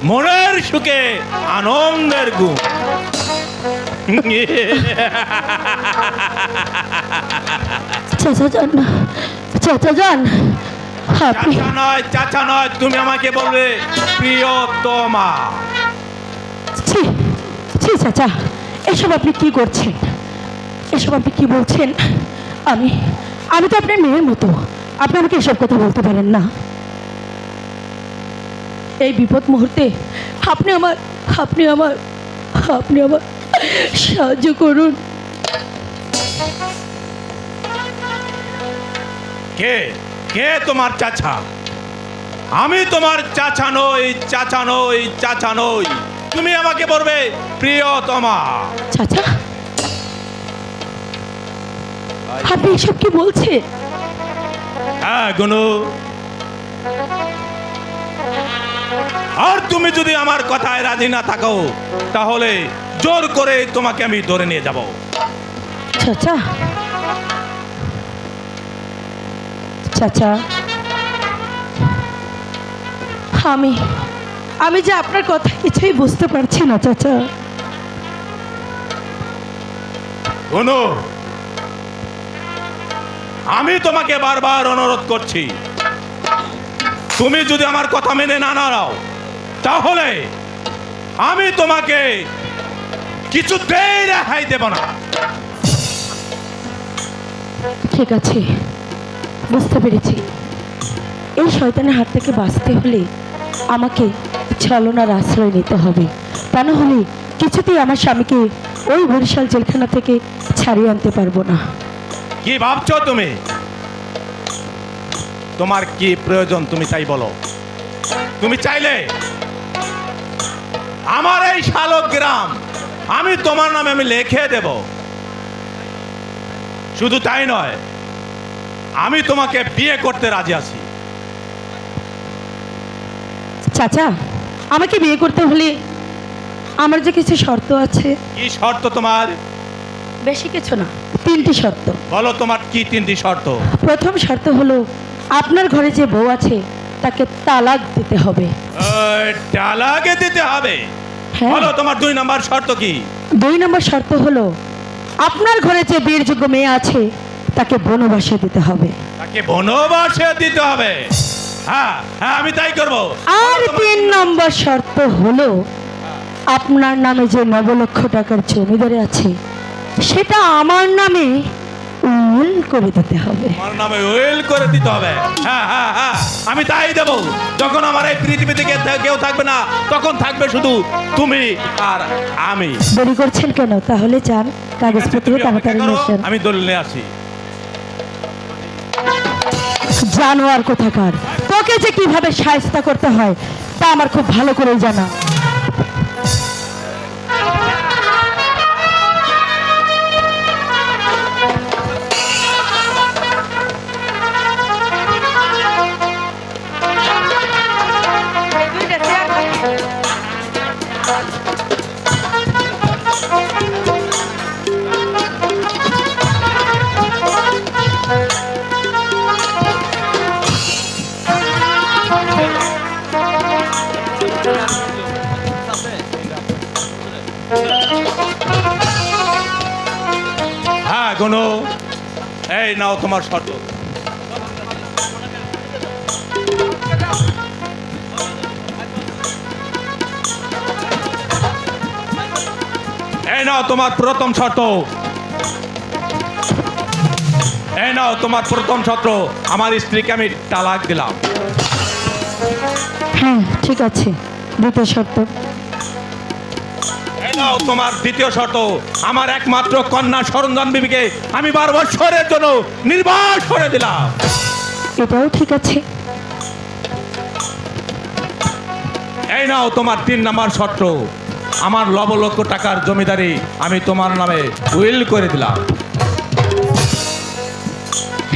মনের সুখে আনন্দের ঘুম। চাচা যান, চাচা যান, আপনি চাচা নয়, তুমি আমাকে বলবে প্রিয়তমা। ছি ছি চাচা, এসব আপনি কি করছেন? এসব আপনি কি বলছেন? আমি আমি তো আপনার মেয়ের মতো, আপনি আমাকে এসব কথা বলতে পারেন না। এই বিপদ মুহূর্তে আপনি আমার সাহায্য করুন। কে কে তোমার চাচা? আমি তোমার চাচা নই, চাচা নই, চাচা নই। তুমি আমাকে বলবে প্রিয়তমা। চাচা, আপনি এসব কি বলছেন? হ্যাঁ গুনু, আর তুমি যদি আমার কথায় রাজি না থাকো তাহলে জোর করে তোমাকে আমি ধরে নিয়ে যাব। চাচা, চাচা, আমি যে আপনার কথা কিছুই বুঝতে পারছি না চাচা। গুনু, আমি তোমাকে বারবার অনুরোধ করছি, তুমি যদি আমার কথা মেনে না নাও তাহলে আমি তোমাকে কিছুতেই রেহাই দেব না। ঠিক আছে, বুঝতে পেরেছি। এই শয়তানের হাত থেকে বাঁচতে হলে আমাকে ছলনার আশ্রয় নিতে হবে, তা না হলে কিছুতেই আমার স্বামীকে ওই বরিশাল জেলখানা থেকে ছাড়িয়ে আনতে পারবো না। কি ভাবছো তুমি? তোমার কি প্রয়োজন তুমি তাই বলো। তুমি চাইলে আমার এই শালক গ্রাম আমি তোমার নামে আমি লিখে দেব। শুধু তাই নয়, আমি তোমাকে বিয়ে করতে রাজি আছি। চাচা, আমাকে বিয়ে করতে হলে আমার যে কিছু শর্ত আছে। কি শর্ত তোমার? বেশি কিছু না, 3টি শর্ত। বলো তোমার কি 3টি শর্ত? প্রথম শর্ত হলো আপনার ঘরে যে বউ আছে তাকে তালাক দিতে হবে। তালাকে দিতে হবে? হ্যাঁ। বলো তোমার 2 নম্বর শর্ত কি? 2 নম্বর শর্ত হলো আপনার ঘরে যে বিয়ের যোগ্য মেয়ে আছে তাকে বনবাসে দিতে হবে। তাকে বনবাসে দিতে হবে? হ্যাঁ হ্যাঁ, আমি তাই করব। আর 3 নম্বর শর্ত হলো আপনার নামে যে 9 লক্ষ টাকার জমিদারি আছে সেটা আমার নামে উইল করে দিতে হবে। আমার নামে উইল করে দিতে হবে? হ্যাঁ হ্যাঁ হ্যাঁ, আমি তাই দেব। যখন আমার এই পৃথিবীতে কেউ থাকবে না তখন থাকবে শুধু তুমি আর আমি। দেরি করছেন কেন? তাহলে যান, কাগজপত্র তাড়াতাড়ি নিয়ে আসেন। আমি দলিল নিয়ে আসি। জানোয়ার কোথাকার, তোকে যে কিভাবে শায়েস্তা করতে হয় তা আমার খুব ভালো করে জানা। হ্যাঁ গুনু, এই নাও তোমার শর্ত। এই নাও তোমার প্রথম শর্ত। এই নাও তোমার প্রথম শর্ত, আমার স্ত্রীকে আমি তালাক দিলাম। হ্যাঁ ঠিক আছে। দ্বিতীয় শর্ত। এই নাও তোমার দ্বিতীয় শর্ত, আমার একমাত্র কন্যা সরঞ্জন বিবিকে আমি 12 বছরের জন্য নির্বাস করে দিলাম। এটাও ঠিক আছে। এই নাও তোমার 3 নম্বর শর্ত, আমার 9 লক্ষ টাকার জমিদারি আমি তোমার নামে উইল করে দিলাম।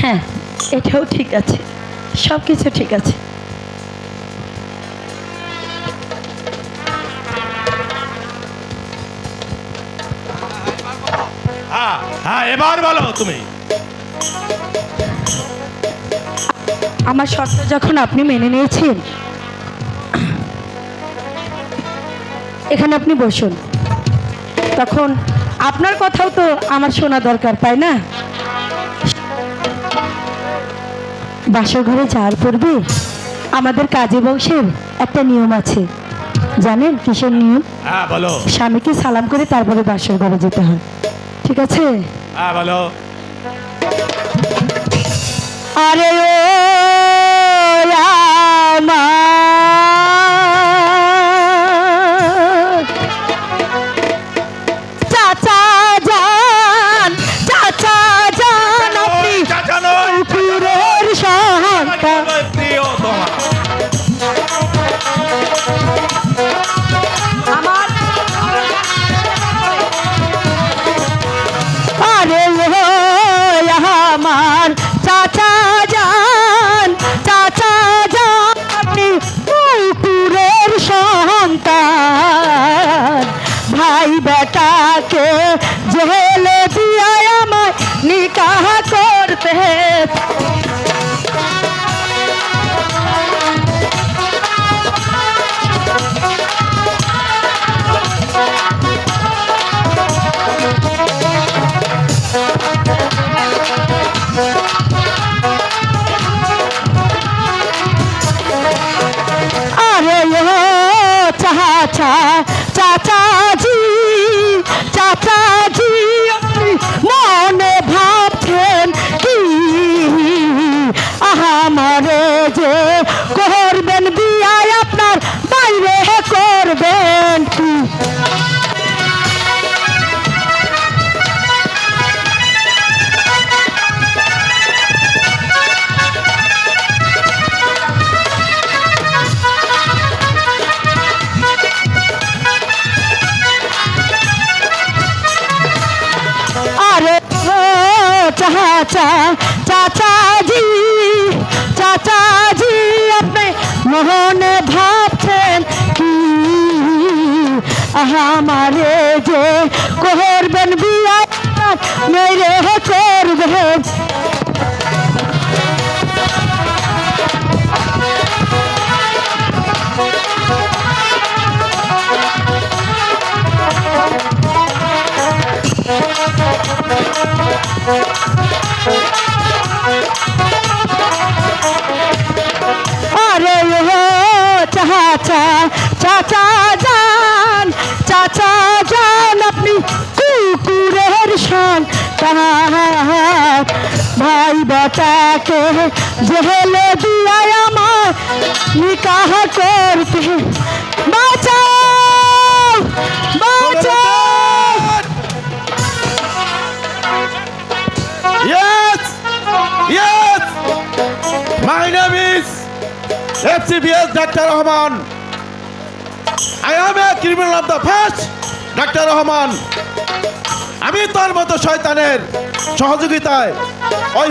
হ্যাঁ এটাও ঠিক আছে, সব কিছু ঠিক আছে। হ্যাঁ হ্যাঁ, এবার বলো তুমি। আমার শর্ত যখন আপনি মেনে নিয়েছেন এখানে আপনি বসুন। তখন আপনার কথাও তো আমার শোনা দরকার, তাই না? বাসর ঘরে যাওয়ার পূর্বে আমাদের কাজী বংশের একটা নিয়ম আছে, জানেন কিসের নিয়ম? হ্যাঁ বলো। স্বামীকে সালাম করে তারপরে বাসর ঘরে যেতে হয়, ঠিক আছে? হ্যাঁ বলো। আরে ও আমার চাচা জান, চাচা জান, আপনি চাচা নয়, পুকুরের সন্তান। প্রিয় তোমার। আরে ও আমার চাচা জান, চাচা জান, আপনি পুকুরের সন্তান। ভাই বেটাকে জেলে দিয়া আমায় নিকাহ করতে, আরে ও চাচা, চাচাজি, চাচাজি, আপনি মনে ভাবছেন কি আমারে যে করবেন বিয়ায়, আপনার বাইরে করবেন কি? আরে ও চাচা, চাচাজি, চাচাজি, আপনি মনে ভাবছেন কি আমারে যে করবেন বিয়া, মেরে করবেন? আরে ও চাচা, চাচা জান, চাচা জান, আপনি কুকুরের সন্তান। ভাই বেটাকে জেলে দিয়া আমার নিকাহ করতে, বাঁচাও, বাঁচাও। Yes! Yes! My name is FCBS Dr. Rahman. I am a criminal of the past, Dr. Rahman. আমি তোর মতো শয়তানের সহযোগিতায় ওই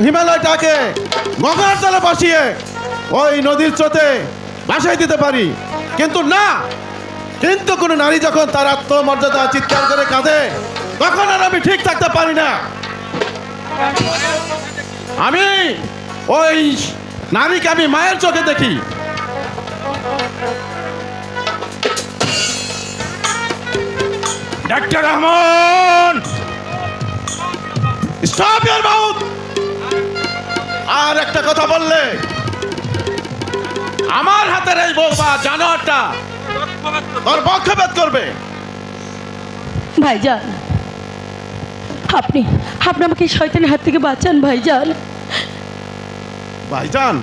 হিমালয়টাকে গঙ্গার জলে ভাসিয়ে ওই নদীর স্রোতে ভাসাই দিতে পারি, কিন্তু না, কিন্তু কোনো নারী যখন তার আত্মমর্যাদা চিৎকার করে কাঁদে, তখন আর আমি ঠিক থাকতে পারি না। আমি ওই নারীকে আমি মায়ের চোখে দেখি। Doctor Rahman, stop your mouth! আর একটা কথা বললে আমার হাতের এই বৌমা জানোয়ারটা তোর পক্ষপাত করবে। ভাইজান, আপনি আপনি আমাকে এই শয়তানের হাত থেকে বাঁচান ভাইজান। ভাইজান?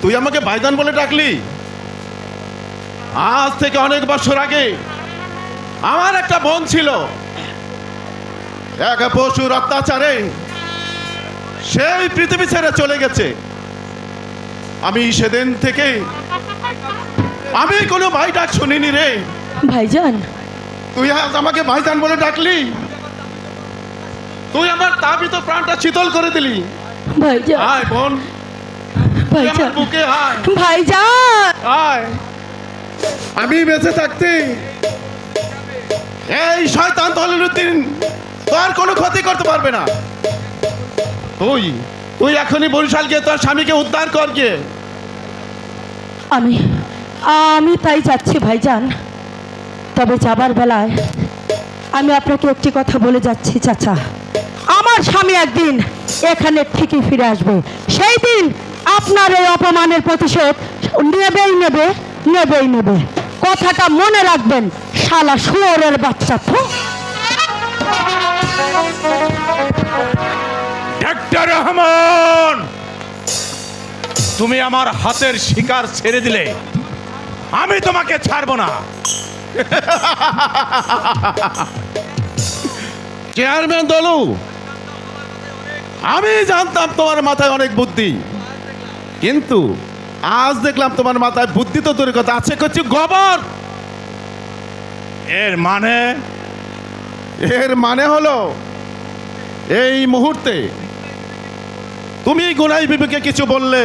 তুই আমাকে ভাইজান বলে ডাকলি? আজ থেকে অনেক বছর আগে আমার একটা বোন ছিল, এক পশুর অত্যাচারে সেই পৃথিবী ছেড়ে চলে গেছে। আমি সেদিন থেকে আমি কোনো ভাই ডাক শুনিনি রে। ভাইজান, তুই আজ আমাকে ভাইজান বলে ডাকলি, তুই আমার তাবিত প্রাণটা শীতল করে দিলি। ভাইজান, আয় বোন, তুই আমার ভাইজান, বুকে আয়, ভাইজান। আয়। আমি বেঁচে থাকতে এই শয়তান তলিলুদ্দিন তোর কোনো ক্ষতি করতে পারবে না। তুই তুই এখনই বরিশাল গিয়ে তোর স্বামীকে উদ্ধার কর গিয়ে। আমি আমি তাই যাচ্ছি ভাইজান, তবে যাবার বেলায় আমি আপনাকে একটি কথা বলে যাচ্ছি চাচা, আমার স্বামী একদিন এখানে ঠিকই ফিরে আসবে, সেই দিন আপনার এই অপমানের প্রতিশোধ নেবেই। কথাটা মনে রাখবেন, শালা শুয়োরের বাচ্চা। ডাক্তার রহমান, তুমি আমার হাতের শিকার ছেড়ে দিলে, আমি তোমাকে ছাড়বো না। চেয়ারম্যান দলু, আমি জানতাম তোমার মাথায় অনেক বুদ্ধি, কিন্তু আজ দেখলাম তোমার মাথায় বুদ্ধি তো দূরের কথা, আছে করছি গোবর। এর মানে হলো এই মুহূর্তে তুমি গুনাই বিবিকে কিছু বললে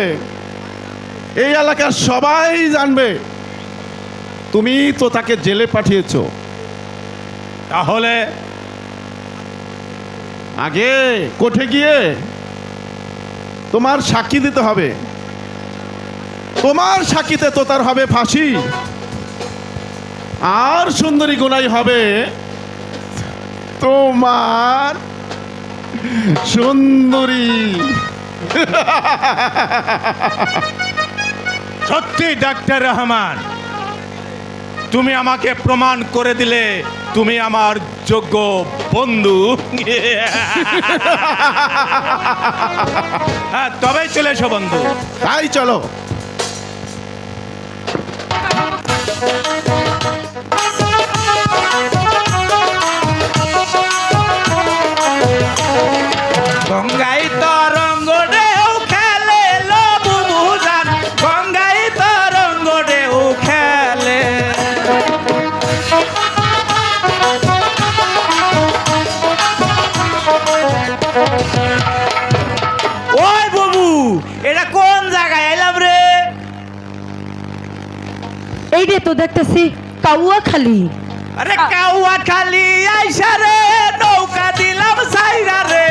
এই এলাকার সবাই জানবে তুমি তো তাকে জেলে পাঠিয়েছো। তাহলে আগে কোর্টে গিয়ে তোমার সাক্ষী দিতে হবে, তোমার সাক্ষীতে তো তার হবে ফাঁসি, আর সুন্দরী গুনাই হবে তোমার সুন্দরী। সত্যি ডাক্তার রহমান, তুমি আমাকে প্রমাণ করে দিলে তুমি আমার যোগ্য বন্ধু। হ্যাঁ, তবেই চলে এসো বন্ধু। তাই চলো। গঙ্গাই তরঙ্গ ঢেউ খেলে লো বুবুজান, গঙ্গাই তরঙ্গ ঢেউ খেলে। ওই বুবু, এটা কোন জায়গায় এলাম রে? এই রে তো দেখতেছি কাউয়া খালি। আরে কাউয়া খালি আইসা রে, নৌকা দিলাম সাইরা রে।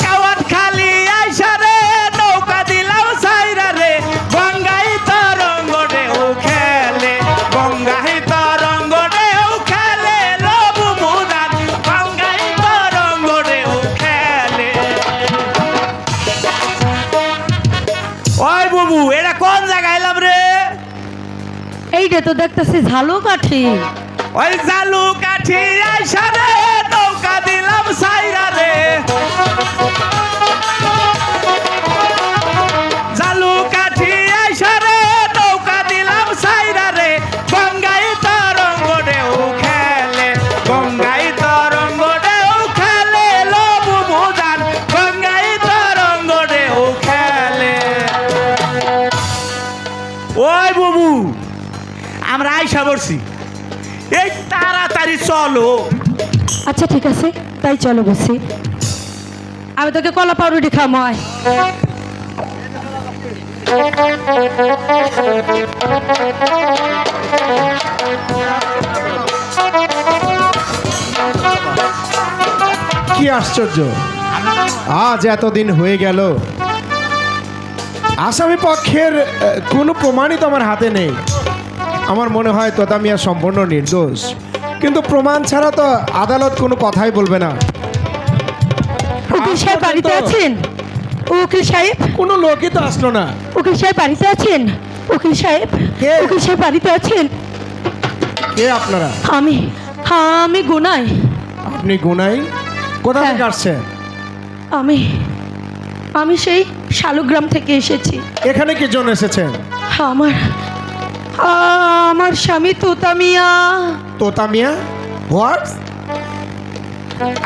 কাওয়াত খালি আইসা রে, নৌকা দিলাম সাইরা রে। গঙ্গাই তরঙ্গ ঢেউ খেলে, গঙ্গাই তরঙ্গ ঢেউ খেলে লো বুবুজান, গঙ্গাই তরঙ্গ ঢেউ খেলে। ওই বুবু, এটা কোন জায়গায় এলাম রে? এই রে তো দেখতেছি ঝালু কাঠি। ওই জালু কাঠি আইসা রে, নৌকা দিলাম সাইরা রে। জালু কাঠি আইসা রে, নৌকা দিলাম সাইরা রে। গঙ্গাই তরঙ্গ ঢেউ খেলে, গঙ্গাই তরঙ্গ ঢেউ খেলে লো বুবুজান, গঙ্গাই তরঙ্গ ঢেউ খেলে। ওই বুবু, আমরা আইসা পড়ছি, এই তাড়াতাড়ি চলো। আচ্ছা ঠিক আছে, তাই চলো বসি। আমি তোকে কলা পাউরুটি খাওয়াই। কি আশ্চর্য, আজ এতদিন হয়ে গেল, আসামি পক্ষের কোনো প্রমাণই তো আমার হাতে নেই। আমার মনে হয় তোতা মিয়া সম্পূর্ণ নির্দোষ, কিন্তু প্রমাণ ছাড়া তো আদালত কোনো কথাই বলবে না। উকিল সাহেব বাড়িতে আছেন? উকিল সাহেব, কোনো লোকই তো আসলো না। উকিল সাহেব বাড়িতে আছেন? উকিল সাহেব, কে? উকিল সাহেব বাড়িতে আছেন? কে আপনারা? আমি গুনাই। আপনি গুনাই? কোথা হ্যাঁ। থেকে আসছেন? আমি সেই শালুগ্রাম থেকে এসেছি। এখানে কি জন্য এসেছেন? আমার স্বামী তোতা মিয়া। তোতা মিয়া? হোয়াট?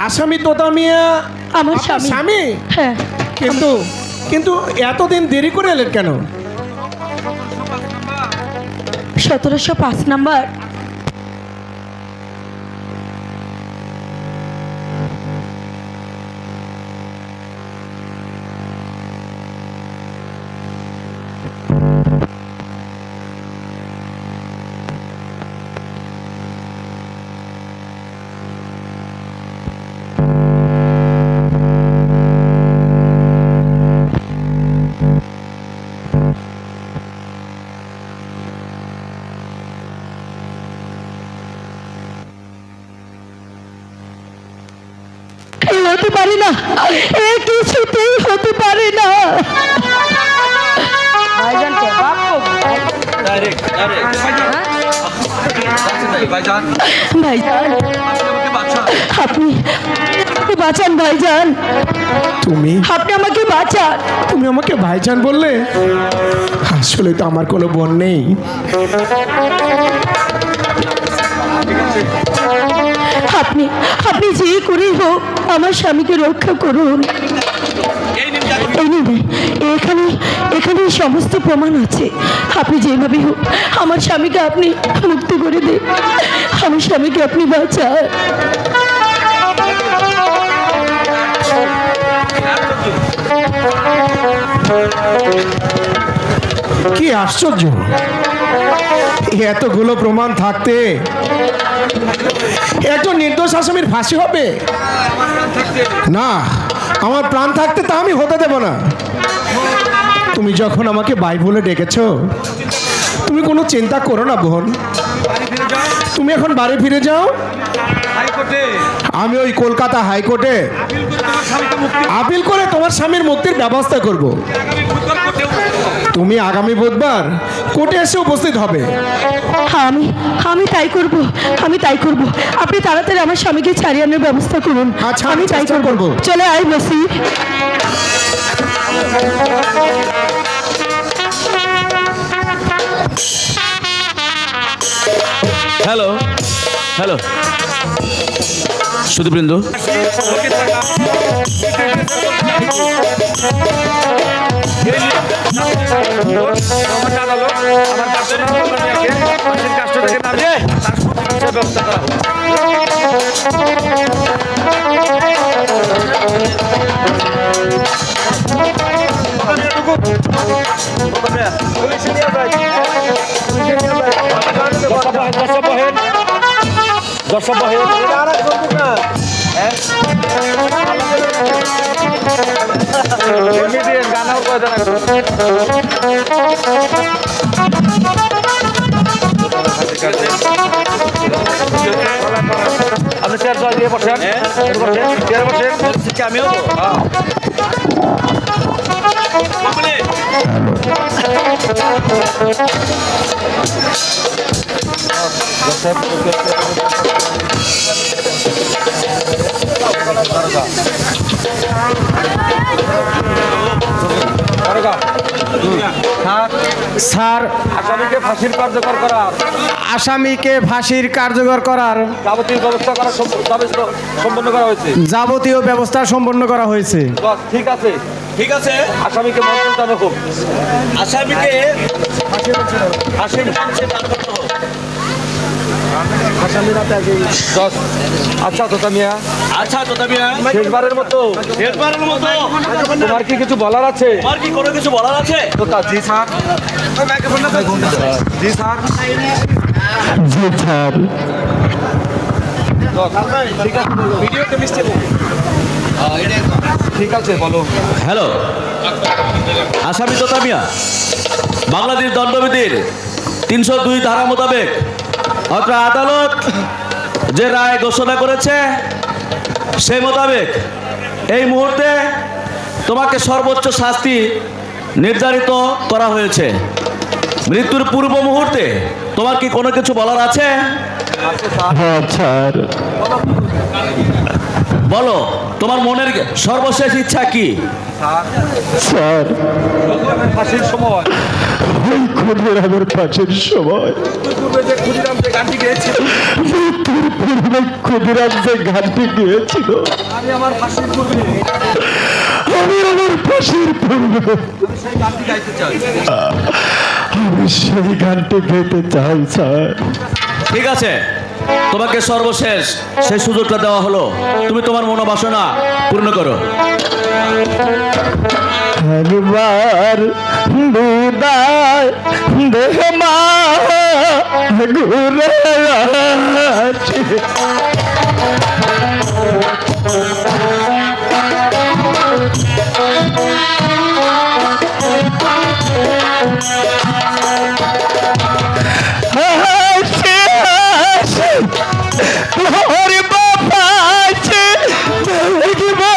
আসামি তোতা মিয়া আমার আপনার স্বামী। স্বামী? হ্যাঁ, কিন্তু এতদিন দেরি করে এলেন কেন? 1705 নাম্বার। হতে পারে না, এ কিছুতেই হতে পারে না। ভাইজান, আপনি বাঁচান ভাইজান, তুমি আপনি আমাকে বাঁচান। তুমি আমাকে ভাইজান বললে? আসলে তো আমার কোনো বোন নেই। আপনি আপনি যে করেই হোক আমার স্বামীকে রক্ষা করুন। এই নিন, এখানে এখানে সমস্ত প্রমাণ আছে। আপনি যেভাবে হোক আমার স্বামীকে আপনি মুক্তি করে দিন, আমার স্বামীকে আপনি বাঁচান। কি আশ্চর্য, এতগুলো প্রমাণ থাকতে একজন নির্দোষ আসামির ফাঁসি হবে না? আমার প্রাণ থাকতে তা আমি হতে দেব না। তুমি যখন আমাকে ভাই বলে ডেকেছো, তুমি কোনো চিন্তা করো না বোন, তুমি এখন বাড়ি ফিরে যাও। আমি ওই কলকাতা হাইকোর্টে আপিল করে তোমার স্বামীর মুক্তির ব্যবস্থা করব। তুমি আগামী বুধবার কোর্টে এসে উপস্থিত হবে। আমি আমি তাই করব, আমি তাই করব। আপনি তাড়াতাড়ি আমার স্বামীকে ছাড়িয়ে আনার ব্যবস্থা করুন। আচ্ছা, আমি তাই চেষ্টা করব। করবো। চলে আয় বসি। হ্যালো হ্যালো সুধীবৃন্দ, আপনি চেয়ার জয় দিয়ে বসেন, চেয়ারে বসেন। আমি হবো স্যার, আসামিকে ফাঁসির কার্যকর করার আসামিকে ফাঁসির কার্যকর করার যাবতীয় ব্যবস্থা করা সম্পন্ন করা হয়েছে। যাবতীয় ব্যবস্থা সম্পন্ন করা হয়েছে। ঠিক আছে, ঠিক আছে। আসামিকে মঞ্চে টানো হোক, আসামিকে ফাঁসির মঞ্চে টানো হোক। আচ্ছা তোতা মিয়া, আচ্ছা তোতা মিয়া, শেষবারের মতো তোমার কি কিছু বলার আছে? তোমার কি কোনো কিছু বলার আছে? জি স্যার, জি স্যার, জি স্যার। ঠিক আছে বলো। হ্যালো, আসামি তোতা মিয়া, বাংলাদেশ দণ্ডবিধির 302 ধারা মোতাবেক অত্র আদালত যে রায় ঘোষণা করেছে সেই মোতাবেক এই মুহূর্তে তোমাকে সর্বোচ্চ শাস্তি নির্ধারিত করা হয়েছে। মৃত্যুর পূর্ব মুহূর্তে তোমার কি কোনো কিছু বলার আছে? হ্যাঁ স্যার। বলো, তোমার মনের সর্বশেষ ইচ্ছা কি? স্যার, ফাঁসির সময় ওই ক্ষুদিরামের ফাঁসির সময় ক্ষুদিরাম যে গানটি গেয়েছিল, মৃত্যুর পূর্বে ক্ষুদিরাম যে গানটি গিয়েছিল, আমি আমার ফাঁসির পূর্বে আমি আমার ফাঁসির পূর্বে সেই গানটি গাইতে চাই। আমি সেই গানটি গাইতে চাই স্যার। ঠিক আছে, তোমাকে সর্বশেষ সেই সুযোগটা দেওয়া হলো, তুমি তোমার মনোবাসনা পূর্ণ করো। একবার বিদায় দেহ মা ঘুরে আসি। আসি, আসি, তোর বাবা আছে, দেখবা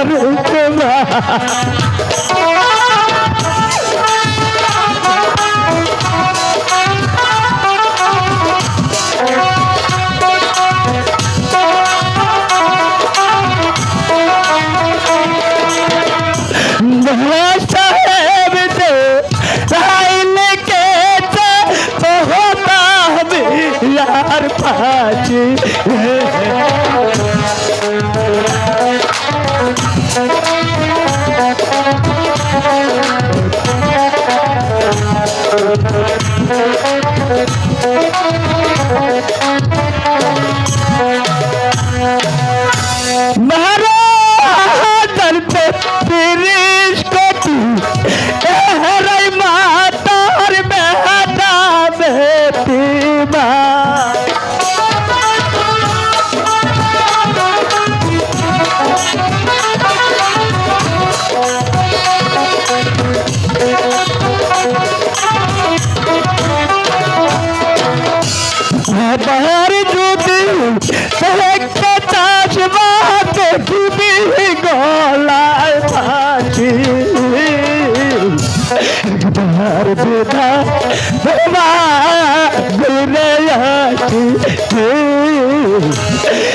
রেখে মা साहेब से राइल के तो होता भी यार पाची महाराज पे तिरिश को तू एहरे मातार बेटा बेटी माँ बाहर जुदी सहके ताशमा देखी गोलाल फाची बाहर जुदा बेवा गुने याची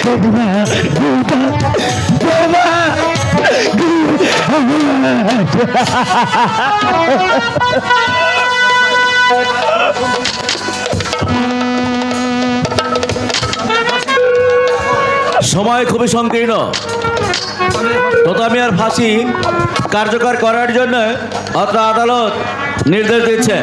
बेवा जुदा बेवा সময় খুবই সংকীর্ণ, তত আমি আর ফাঁসি কার্যকর করার জন্য অত্র আদালত নির্দেশ দিচ্ছে।